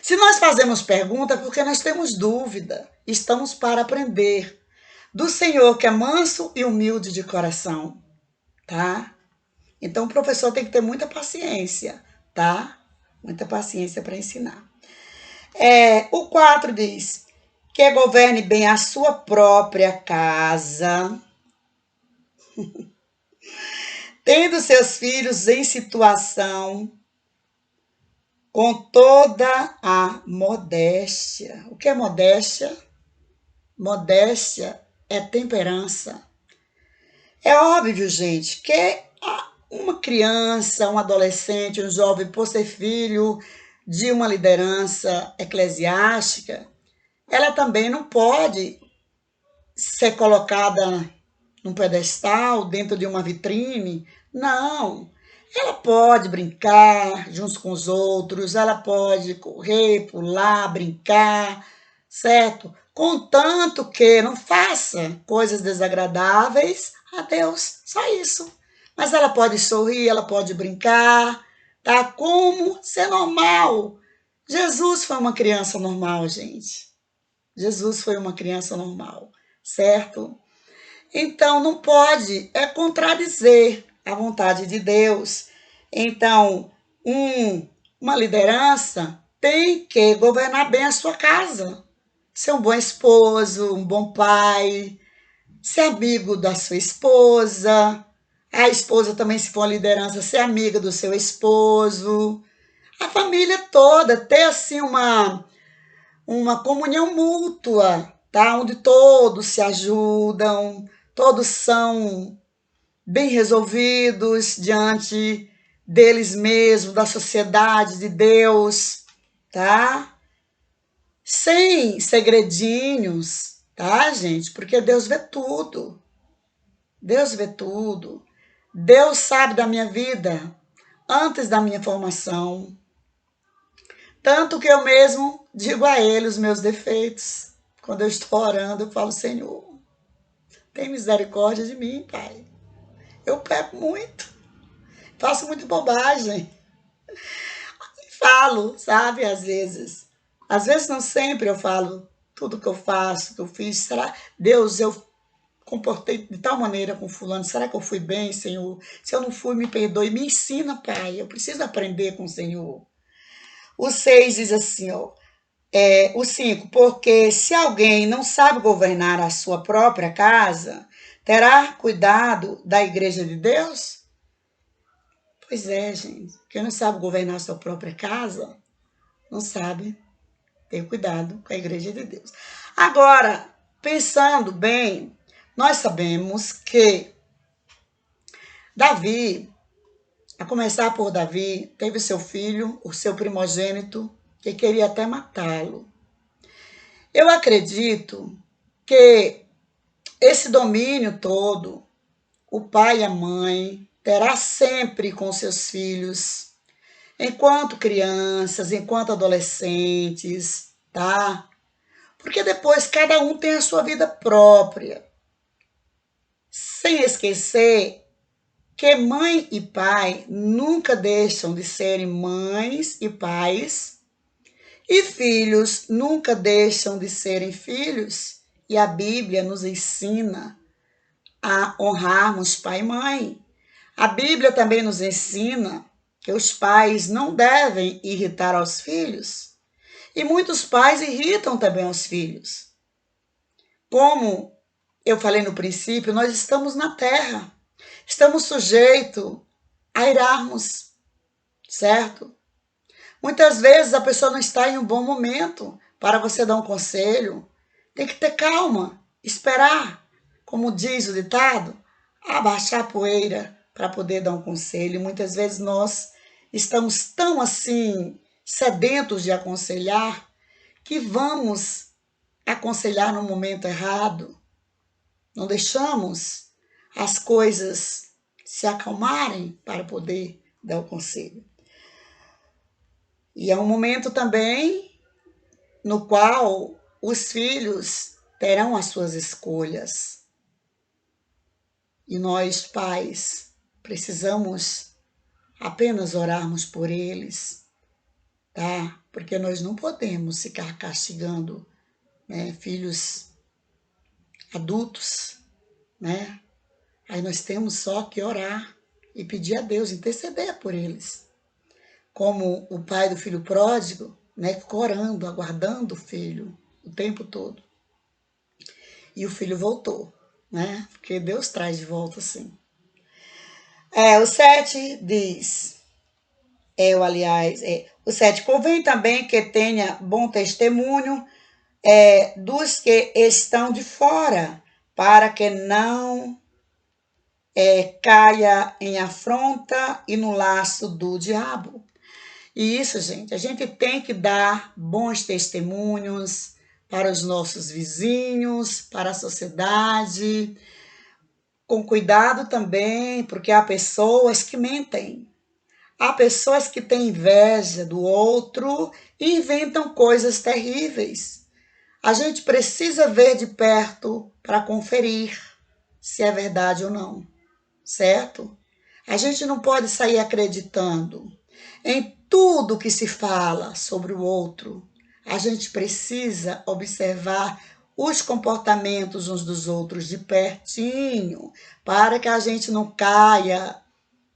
Se nós fazemos pergunta, é porque nós temos dúvida, estamos para aprender do Senhor, que é manso e humilde de coração, tá? Então, o professor tem que ter muita paciência, tá? Muita paciência para ensinar. O 4 diz que governe bem a sua própria casa, tendo seus filhos em situação com toda a modéstia. O que é modéstia? Modéstia é temperança. É óbvio, gente, que uma criança, um adolescente, um jovem, por ser filho de uma liderança eclesiástica, ela também não pode ser colocada num pedestal, dentro de uma vitrine. Não. Ela pode brincar junto com os outros, ela pode correr, pular, brincar, certo? Contanto que não faça coisas desagradáveis a Deus, só isso. Mas ela pode sorrir, ela pode brincar, tá? Como ser normal. Jesus foi uma criança normal, gente. Jesus foi uma criança normal, certo? Então, não pode contradizer a vontade de Deus. Então, uma liderança tem que governar bem a sua casa. Ser um bom esposo, um bom pai, ser amigo da sua esposa. A esposa também, se for uma liderança, ser amiga do seu esposo. A família toda ter, assim, uma comunhão mútua, tá? Onde todos se ajudam, todos são bem resolvidos diante deles mesmos, da sociedade, de Deus, tá? Sem segredinhos, tá, gente? Porque Deus vê tudo. Deus vê tudo. Deus sabe da minha vida antes da minha formação. Tanto que eu mesmo digo a Ele os meus defeitos. Quando eu estou orando, eu falo, Senhor, tem misericórdia de mim, Pai. Eu peco muito, faço muita bobagem. Falo, sabe, às vezes. Às vezes, não sempre eu falo tudo que eu faço, que eu fiz. Será, Deus, eu comportei de tal maneira com fulano, será que eu fui bem, Senhor? Se eu não fui, me perdoe, me ensina, Pai. Eu preciso aprender com o Senhor. O 6 diz assim, ó. O 5, porque se alguém não sabe governar a sua própria casa, terá cuidado da igreja de Deus? Pois é, gente. Quem não sabe governar a sua própria casa, não sabe ter cuidado com a igreja de Deus. Agora, pensando bem, nós sabemos que Davi, a começar por Davi, teve seu filho, o seu primogênito, que queria até matá-lo. Eu acredito que esse domínio todo, o pai e a mãe terá sempre com seus filhos, enquanto crianças, enquanto adolescentes, tá? Porque depois cada um tem a sua vida própria. Sem esquecer que mãe e pai nunca deixam de serem mães e pais, e filhos nunca deixam de serem filhos, e a Bíblia nos ensina a honrarmos pai e mãe. A Bíblia também nos ensina que os pais não devem irritar aos filhos, e muitos pais irritam também os filhos. Como eu falei no princípio, nós estamos na terra, estamos sujeitos a irarmos, certo? Muitas vezes a pessoa não está em um bom momento para você dar um conselho. Tem que ter calma, esperar, como diz o ditado, abaixar a poeira para poder dar um conselho. Muitas vezes nós estamos tão assim sedentos de aconselhar que vamos aconselhar no momento errado. Não deixamos as coisas se acalmarem para poder dar o conselho. E é um momento também no qual os filhos terão as suas escolhas. E nós, pais, precisamos apenas orarmos por eles, tá? Porque nós não podemos ficar castigando, né, filhos adultos, né? Aí nós temos só que orar e pedir a Deus, interceder por eles. Como o pai do filho pródigo, né, ficou orando, aguardando o filho o tempo todo. E o filho voltou, né? Porque Deus traz de volta, sim. O 7 diz, o 7, convém também que tenha bom testemunho dos que estão de fora, para que não caia em afronta e no laço do diabo. E isso, gente, a gente tem que dar bons testemunhos para os nossos vizinhos, para a sociedade, com cuidado também, porque há pessoas que mentem. Há pessoas que têm inveja do outro e inventam coisas terríveis. A gente precisa ver de perto para conferir se é verdade ou não, certo? A gente não pode sair acreditando em tudo que se fala sobre o outro. A gente precisa observar os comportamentos uns dos outros de pertinho, para que a gente não caia,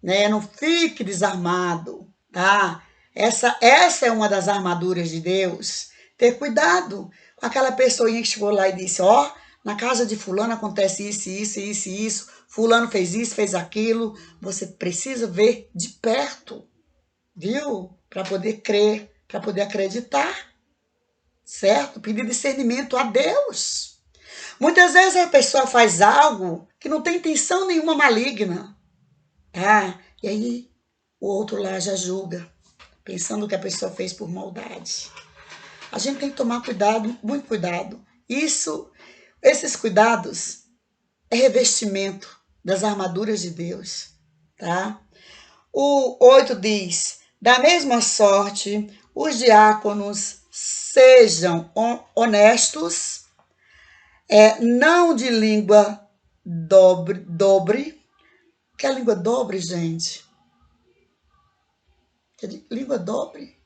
né? Não fique desarmado, tá? Essa é uma das armaduras de Deus. Ter cuidado com aquela pessoinha que chegou lá e disse, ó, na casa de fulano acontece isso, isso, isso, isso, fulano fez isso, fez aquilo. Você precisa ver de perto, viu? Para poder crer, para poder acreditar, certo? Pedir discernimento a Deus. Muitas vezes a pessoa faz algo que não tem intenção nenhuma maligna, tá? E aí o outro lá já julga, pensando que a pessoa fez por maldade. A gente tem que tomar cuidado, muito cuidado. Esses cuidados é revestimento das armaduras de Deus, tá? O 8 diz, da mesma sorte, os diáconos sejam honestos, não de língua dobre. O que é língua dobre, gente? Língua dobre?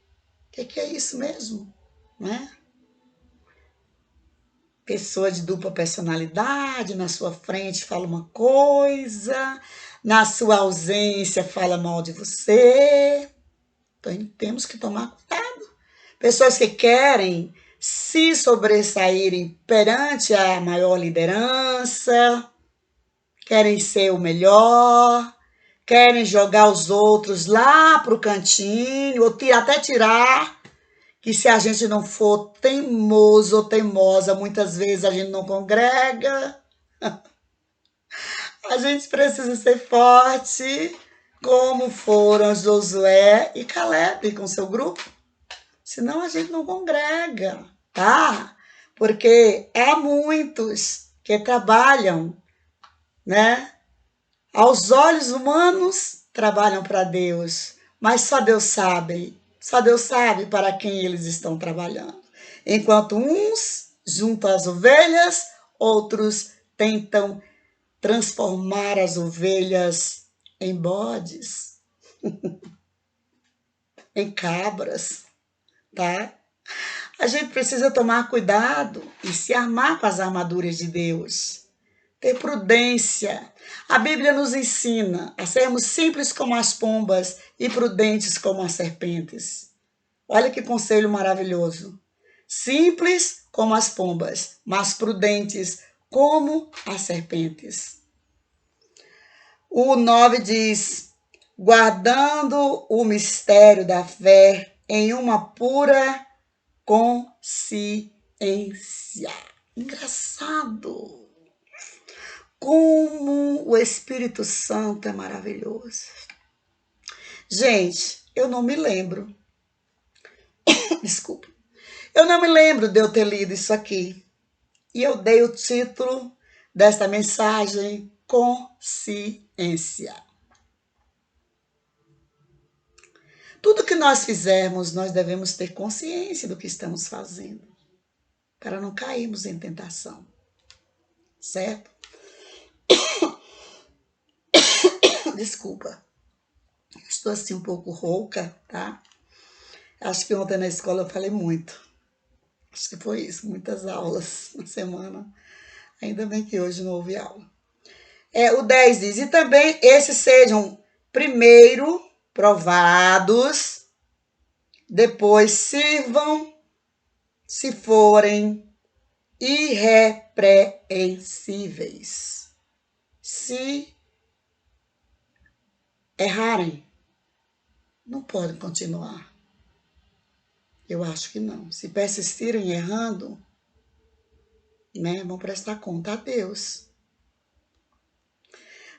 O que é isso mesmo? Né? Pessoa de dupla personalidade, na sua frente fala uma coisa, na sua ausência fala mal de você. Então temos que tomar cuidado. Pessoas que querem se sobressaírem perante a maior liderança, querem ser o melhor, querem jogar os outros lá para o cantinho, ou até tirar, que se a gente não for teimoso ou teimosa, muitas vezes a gente não congrega. A gente precisa ser forte, como foram Josué e Caleb com seu grupo. Senão a gente não congrega, tá? Porque há muitos que trabalham, né? Aos olhos humanos, trabalham para Deus, mas só Deus sabe para quem eles estão trabalhando. Enquanto uns juntam as ovelhas, outros tentam transformar as ovelhas em bodes, em cabras, tá? A gente precisa tomar cuidado e se armar com as armaduras de Deus. Ter prudência. A Bíblia nos ensina a sermos simples como as pombas e prudentes como as serpentes. Olha que conselho maravilhoso. Simples como as pombas, mas prudentes como as serpentes. O 9 diz: guardando o mistério da fé em uma pura consciência. Engraçado. Como o Espírito Santo é maravilhoso. Gente, eu não me lembro. Desculpa. Eu não me lembro de eu ter lido isso aqui. E eu dei o título desta mensagem: consciência. Tudo que nós fizermos, nós devemos ter consciência do que estamos fazendo, para não cairmos em tentação. Certo? Desculpa. Estou assim um pouco rouca, tá? Acho que ontem na escola eu falei muito. Acho que foi isso, muitas aulas na semana. Ainda bem que hoje não houve aula. O 10 diz: e também esses sejam primeiro provados, depois sirvam, se forem irrepreensíveis. Se errarem, não podem continuar. Eu acho que não. Se persistirem errando, né, vão prestar conta a Deus.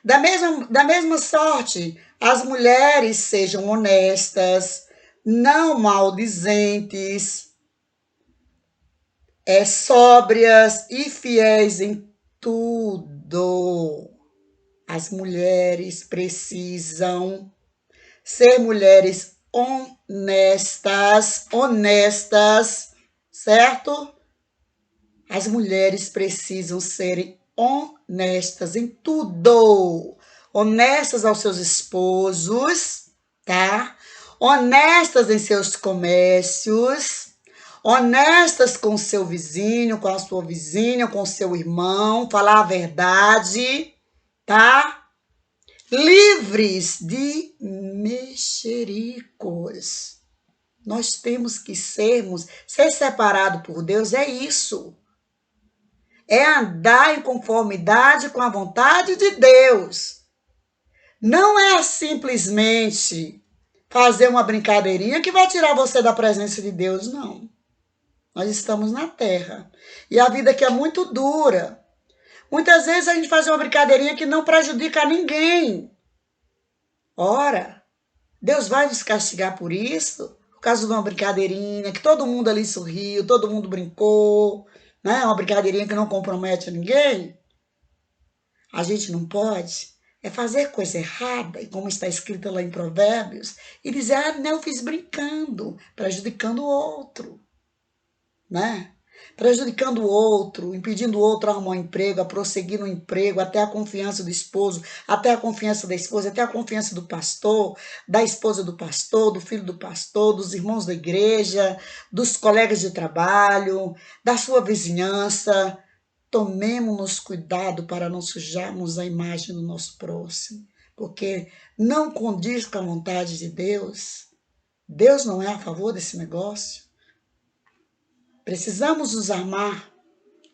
Da mesma sorte, as mulheres sejam honestas, não maldizentes, sóbrias e fiéis em tudo. As mulheres precisam ser mulheres honestas, certo? As mulheres precisam serem honestas em tudo. Honestas aos seus esposos, tá? Honestas em seus comércios, honestas com o seu vizinho, com a sua vizinha, com o seu irmão, falar a verdade, tá? Livres de mexericos. Nós temos que ser separado por Deus, é isso. É andar em conformidade com a vontade de Deus. Não é simplesmente fazer uma brincadeirinha que vai tirar você da presença de Deus, não. Nós estamos na terra. E a vida aqui é muito dura. Muitas vezes a gente faz uma brincadeirinha que não prejudica ninguém. Ora, Deus vai nos castigar por isso? Por causa de uma brincadeirinha que todo mundo ali sorriu, todo mundo brincou, né? Uma brincadeirinha que não compromete ninguém. A gente não pode fazer coisa errada, e como está escrito lá em Provérbios, e dizer, não, eu fiz brincando, prejudicando o outro, né? Prejudicando o outro, impedindo o outro a arrumar um emprego, a prosseguir no emprego, até a confiança do esposo, até a confiança da esposa, até a confiança do pastor, da esposa do pastor, do filho do pastor, dos irmãos da igreja, dos colegas de trabalho, da sua vizinhança. Tomemos cuidado para não sujarmos a imagem do nosso próximo, porque não condiz com a vontade de Deus. Deus não é a favor desse negócio. Precisamos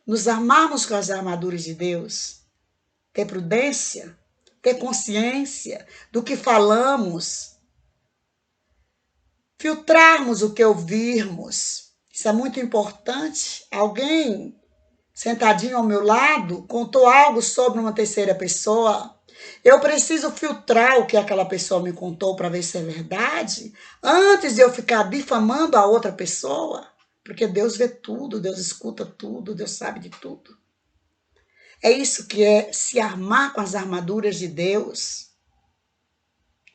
nos armarmos com as armaduras de Deus, ter prudência, ter consciência do que falamos, filtrarmos o que ouvirmos. Isso é muito importante. Alguém sentadinho ao meu lado contou algo sobre uma terceira pessoa. Eu preciso filtrar o que aquela pessoa me contou para ver se é verdade, antes de eu ficar difamando a outra pessoa. Porque Deus vê tudo, Deus escuta tudo, Deus sabe de tudo. É isso que é se armar com as armaduras de Deus.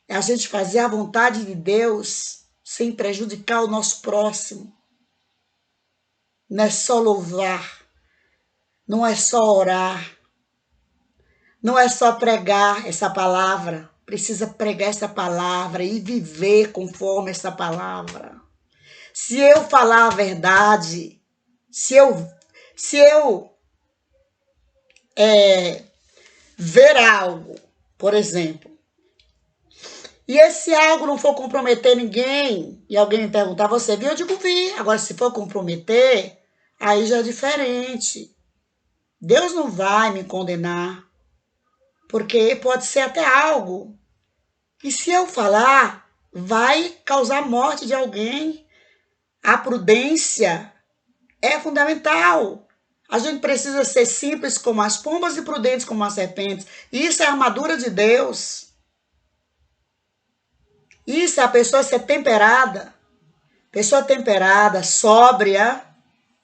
É a gente fazer a vontade de Deus sem prejudicar o nosso próximo. Não é só louvar, não é só orar, não é só pregar essa palavra. Precisa pregar essa palavra e viver conforme essa palavra. Se eu falar a verdade, se eu ver algo, por exemplo, e esse algo não for comprometer ninguém, e alguém me perguntar, você viu? Eu digo, vi. Agora, se for comprometer, aí já é diferente. Deus não vai me condenar, porque pode ser até algo que, se eu falar, vai causar morte de alguém. A prudência é fundamental. A gente precisa ser simples como as pombas e prudentes como as serpentes. Isso é a armadura de Deus. Isso é a pessoa ser temperada. Pessoa temperada, sóbria,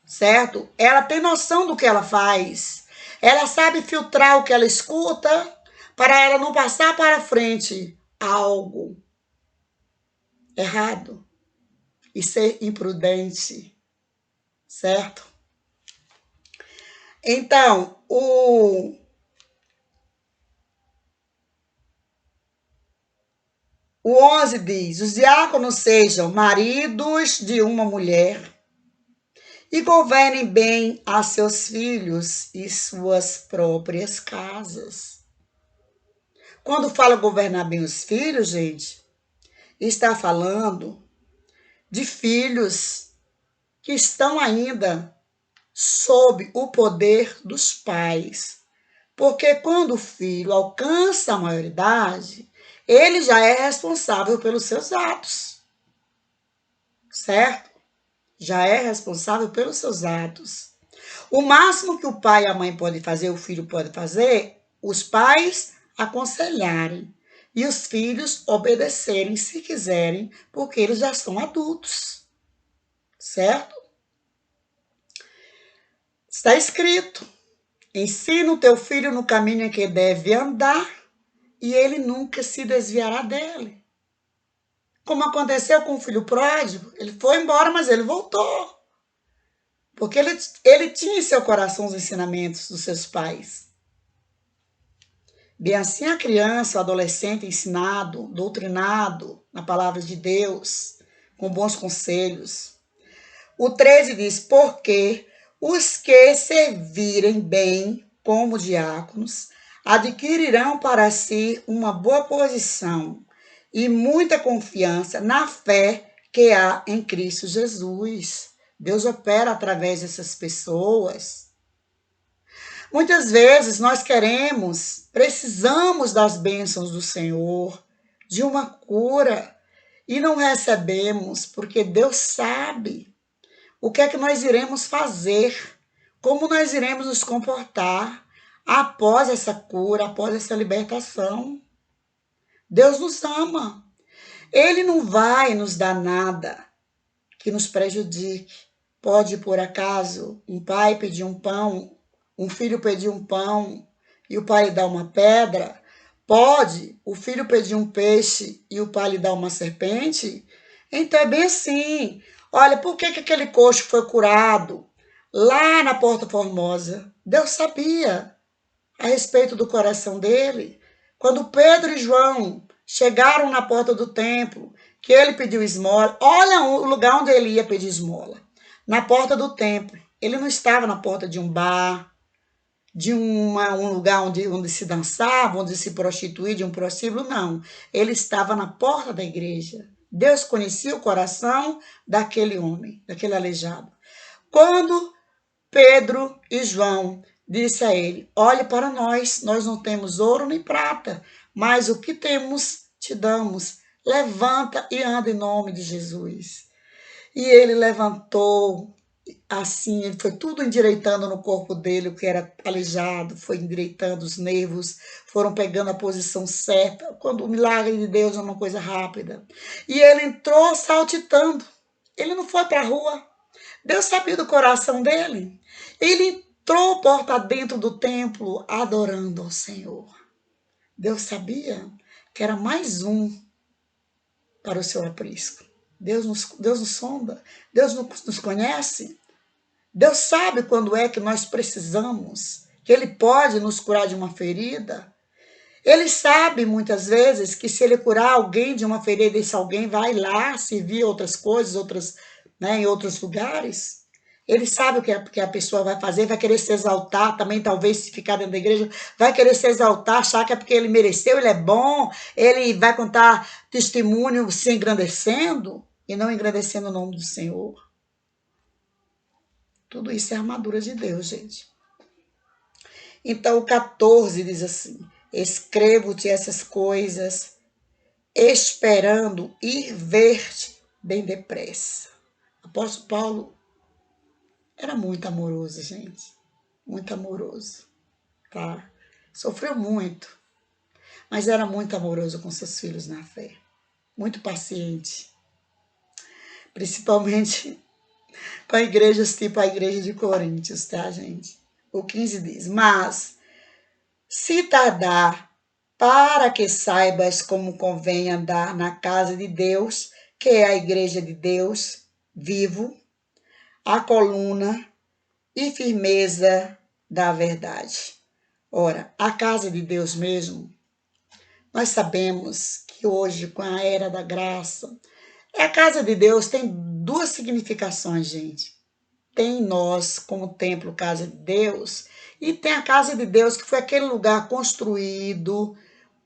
certo? Ela tem noção do que ela faz. Ela sabe filtrar o que ela escuta para ela não passar para frente algo errado e ser imprudente, certo? Então, o 11 diz: os diáconos sejam maridos de uma mulher e governem bem a seus filhos e suas próprias casas. Quando fala governar bem os filhos, gente, está falando de filhos que estão ainda sob o poder dos pais. Porque quando o filho alcança a maioridade, ele já é responsável pelos seus atos, certo? Já é responsável pelos seus atos. O máximo que o pai e a mãe podem fazer, o filho pode fazer, os pais aconselharem e os filhos obedecerem se quiserem, porque eles já são adultos, certo? Está escrito: ensina o teu filho no caminho em que deve andar e ele nunca se desviará dele. Como aconteceu com o filho pródigo, ele foi embora, mas ele voltou. Porque ele tinha em seu coração os ensinamentos dos seus pais. Bem assim a criança, o adolescente ensinado, doutrinado na palavra de Deus, com bons conselhos. O 13 diz: porque os que servirem bem como diáconos adquirirão para si uma boa posição e muita confiança na fé que há em Cristo Jesus. Deus opera através dessas pessoas. Muitas vezes nós precisamos das bênçãos do Senhor, de uma cura, e não recebemos, porque Deus sabe o que é que nós iremos fazer, como nós iremos nos comportar após essa cura, após essa libertação. Deus nos ama. Ele não vai nos dar nada que nos prejudique. Pode, por acaso, um pai pedir um pão, um filho pedir um pão e o pai lhe dá uma pedra? Pode o filho pedir um peixe e o pai lhe dá uma serpente? Então é bem assim. Olha, por que aquele coxo foi curado lá na Porta Formosa? Deus sabia a respeito do coração dele. Quando Pedro e João chegaram na porta do templo, que ele pediu esmola, olha o lugar onde ele ia pedir esmola. Na porta do templo. Ele não estava na porta de um bar, de um lugar onde se dançava, onde se prostituía, de um prostíbulo, não. Ele estava na porta da igreja. Deus conhecia o coração daquele homem, daquele aleijado. Quando Pedro e João disse a ele: olhe para nós não temos ouro nem prata, mas o que temos te damos. Levanta e anda em nome de Jesus. E ele levantou, assim, ele foi tudo endireitando no corpo dele, o que era aleijado, foi endireitando os nervos, foram pegando a posição certa, quando o milagre de Deus é uma coisa rápida. E ele entrou saltitando, ele não foi para a rua, Deus sabia do coração dele, ele entrou porta dentro do templo, adorando ao Senhor. Deus sabia que era mais um para o seu aprisco. Deus nos sonda, Deus nos conhece. Deus sabe quando é que nós precisamos, que Ele pode nos curar de uma ferida. Ele sabe muitas vezes que se Ele curar alguém de uma ferida, esse alguém vai lá servir outras coisas, em outros lugares. Ele sabe o que a pessoa vai fazer, vai querer se exaltar também, talvez se ficar dentro da igreja, vai querer se exaltar, achar que é porque ele mereceu, ele é bom, ele vai contar testemunho se engrandecendo e não engrandecendo o nome do Senhor. Tudo isso é armadura de Deus, gente. Então o 14 diz assim: escrevo-te essas coisas, esperando ir ver-te bem depressa. O apóstolo Paulo era muito amoroso, gente. Muito amoroso, tá? Sofreu muito, mas era muito amoroso com seus filhos na fé. Muito paciente. Principalmente com igrejas tipo a igreja de Coríntios, tá, gente? O 15 diz: mas se tardar, para que saibas como convém andar na casa de Deus, que é a igreja de Deus, vivo, a coluna e firmeza da verdade. Ora, a casa de Deus mesmo, nós sabemos que hoje, com a era da graça, a casa de Deus tem duas significações, gente. Tem nós como templo, casa de Deus, e tem a casa de Deus, que foi aquele lugar construído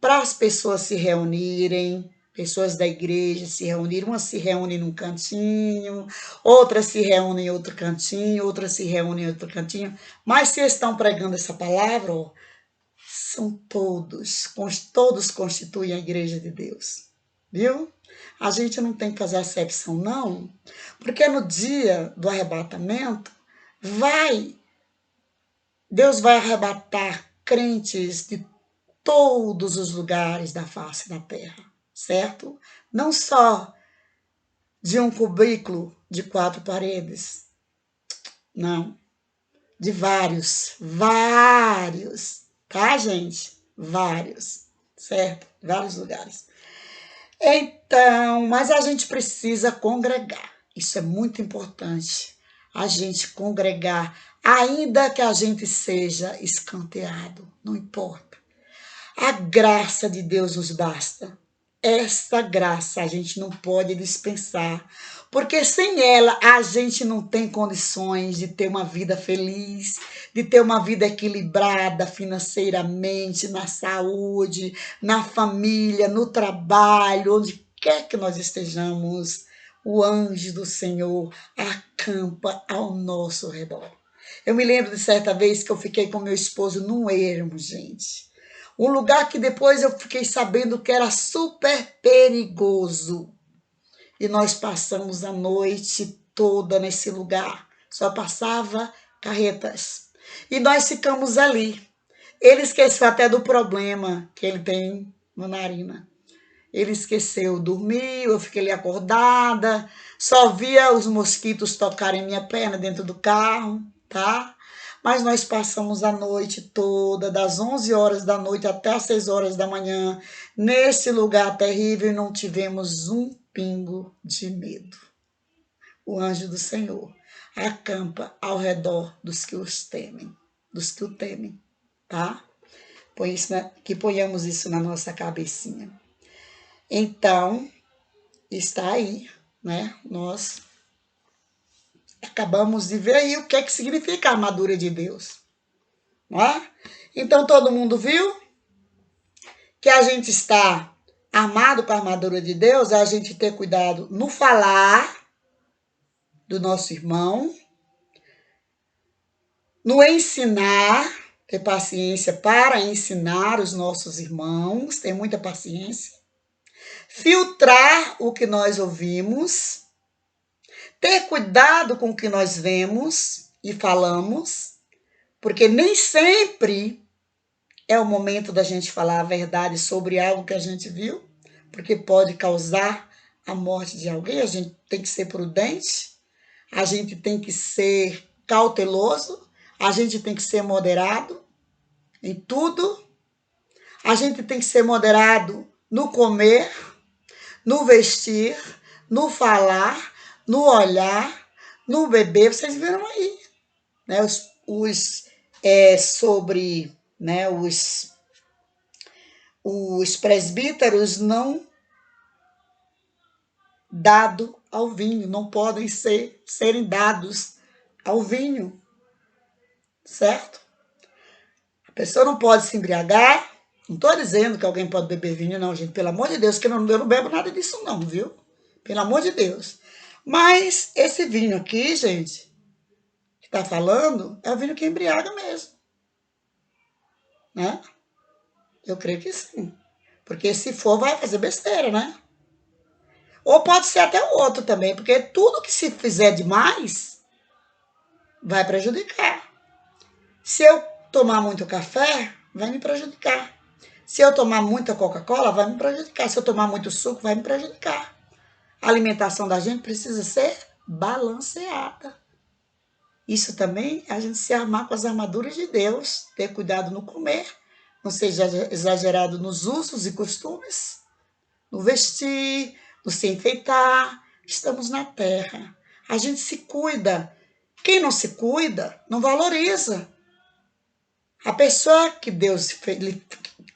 para as pessoas se reunirem, pessoas da igreja se reunirem, umas se reúnem num cantinho, outras se reúnem em outro cantinho, outras se reúnem em outro cantinho, mas se estão pregando essa palavra, ó, são todos constituem a igreja de Deus, viu? A gente não tem que fazer acepção, não, porque no dia do arrebatamento, Deus vai arrebatar crentes de todos os lugares da face da terra, certo? Não só de um cubículo de 4 paredes, não, de vários, tá, gente? Vários, certo? Vários lugares. Então, mas a gente precisa congregar. Isso é muito importante. A gente congregar, ainda que a gente seja escanteado, não importa. A graça de Deus nos basta. Essa graça a gente não pode dispensar, porque sem ela a gente não tem condições de ter uma vida feliz, de ter uma vida equilibrada financeiramente, na saúde, na família, no trabalho, onde quer que nós estejamos. O anjo do Senhor acampa ao nosso redor. Eu me lembro de certa vez que eu fiquei com meu esposo num ermo, gente. Um lugar que depois eu fiquei sabendo que era super perigoso. E nós passamos a noite toda nesse lugar. Só passava carretas. E nós ficamos ali. Ele esqueceu até do problema que ele tem na narina. Ele esqueceu, dormiu, eu fiquei ali acordada. Só via os mosquitos tocarem minha perna dentro do carro, tá? Mas nós passamos a noite toda, das 11 horas da noite até as 6 horas da manhã, nesse lugar terrível, e não tivemos um pingo de medo. O anjo do Senhor acampa ao redor dos que os temem, dos que o temem, tá? Que ponhamos isso na nossa cabecinha. Então, está aí, né? Nós acabamos de ver aí o que é que significa a armadura de Deus. Não é? Então todo mundo viu que a gente está armado com a armadura de Deus, é a gente ter cuidado no falar do nosso irmão, no ensinar, ter paciência para ensinar os nossos irmãos, ter muita paciência, filtrar o que nós ouvimos, ter cuidado com o que nós vemos e falamos, porque nem sempre é o momento da gente falar a verdade sobre algo que a gente viu, porque pode causar a morte de alguém. A gente tem que ser prudente, a gente tem que ser cauteloso, a gente tem que ser moderado em tudo, a gente tem que ser moderado no comer, no vestir, no falar, no olhar, no beber. Vocês viram aí, né? Sobre, né, os presbíteros não dado ao vinho, não podem serem dados ao vinho, certo? A pessoa não pode se embriagar. Não estou dizendo que alguém pode beber vinho, não, gente. Pelo amor de Deus, que eu não bebo nada disso, não, viu? Pelo amor de Deus. Mas esse vinho aqui, gente, que está falando, é o vinho que embriaga mesmo. né? Eu creio que sim. Porque se for, vai fazer besteira, né? Ou pode ser até o outro também, porque tudo que se fizer demais vai prejudicar. Se eu tomar muito café, vai me prejudicar. Se eu tomar muita Coca-Cola, vai me prejudicar. Se eu tomar muito suco, vai me prejudicar. A alimentação da gente precisa ser balanceada. Isso também é a gente se armar com as armaduras de Deus, ter cuidado no comer, não seja exagerado nos usos e costumes, no vestir, no se enfeitar. Estamos na terra. A gente se cuida. Quem não se cuida, não valoriza. A pessoa que Deus fez,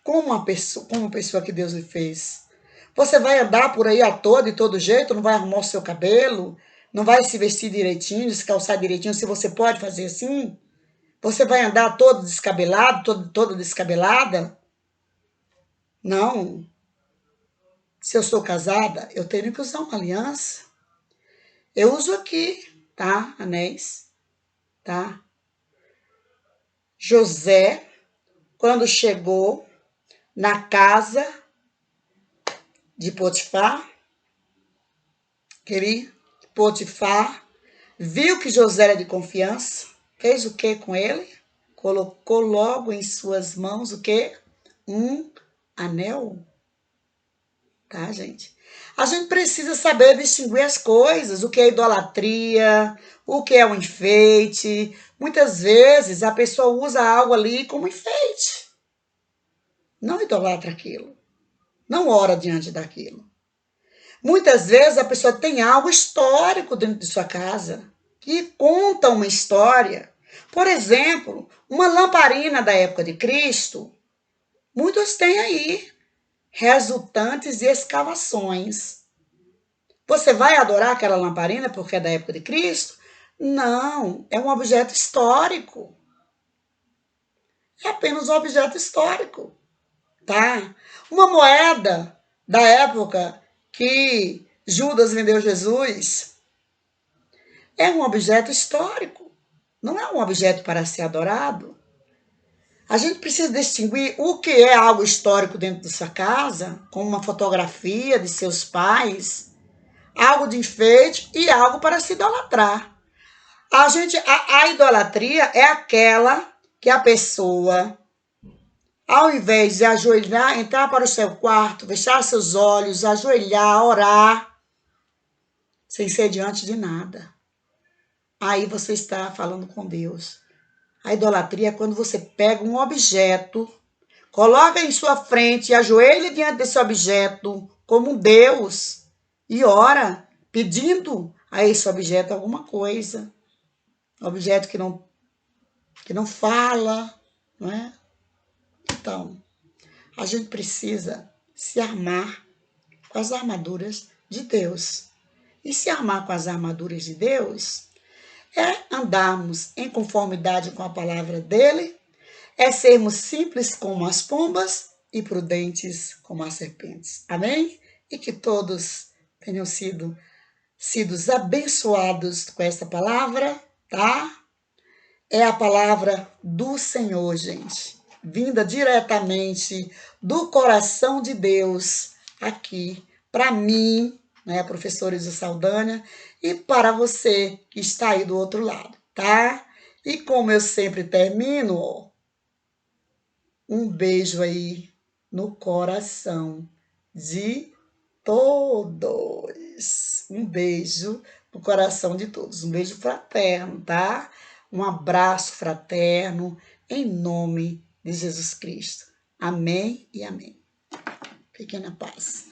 como a pessoa que Deus lhe fez. Você vai andar por aí a todo e todo jeito, não vai arrumar o seu cabelo, não vai se vestir direitinho, se calçar direitinho, se você pode fazer assim. Você vai andar todo descabelado, toda descabelada? Não. Se eu sou casada, eu tenho que usar uma aliança. Eu uso aqui, tá? Anéis, tá? José, quando chegou na casa de Potifar, Potifar viu que José era de confiança, fez o que com ele? Colocou logo em suas mãos o que? Um anel. Tá, gente? A gente precisa saber distinguir as coisas, o que é idolatria, o que é um enfeite. Muitas vezes a pessoa usa algo ali como enfeite. Não idolatra aquilo. Não ora diante daquilo. Muitas vezes a pessoa tem algo histórico dentro de sua casa, que conta uma história. Por exemplo, uma lamparina da época de Cristo, muitos têm aí, resultantes de escavações. Você vai adorar aquela lamparina porque é da época de Cristo? Não, é um objeto histórico. É apenas um objeto histórico, tá? Uma moeda da época que Judas vendeu Jesus é um objeto histórico, não é um objeto para ser adorado. A gente precisa distinguir o que é algo histórico dentro da sua casa, como uma fotografia de seus pais, algo de enfeite e algo para se idolatrar. A idolatria é aquela que a pessoa, ao invés de ajoelhar, entrar para o seu quarto, fechar seus olhos, ajoelhar, orar, sem ser diante de nada. Aí você está falando com Deus. A idolatria é quando você pega um objeto, coloca em sua frente e ajoelha diante desse objeto como um Deus e ora pedindo a esse objeto alguma coisa. Objeto que não fala, não é? Então, a gente precisa se armar com as armaduras de Deus. E se armar com as armaduras de Deus é andarmos em conformidade com a palavra dele, é sermos simples como as pombas e prudentes como as serpentes. Amém? E que todos tenham sido abençoados com essa palavra, tá? É a palavra do Senhor, gente, vinda diretamente do coração de Deus aqui para mim, né, professora Isa Saldanha, e para você que está aí do outro lado, tá? E como eu sempre termino, ó, um beijo aí no coração de todos. Um beijo no coração de todos. Um beijo fraterno, tá? Um abraço fraterno em nome de Jesus Cristo. Amém e amém. Fiquem na paz.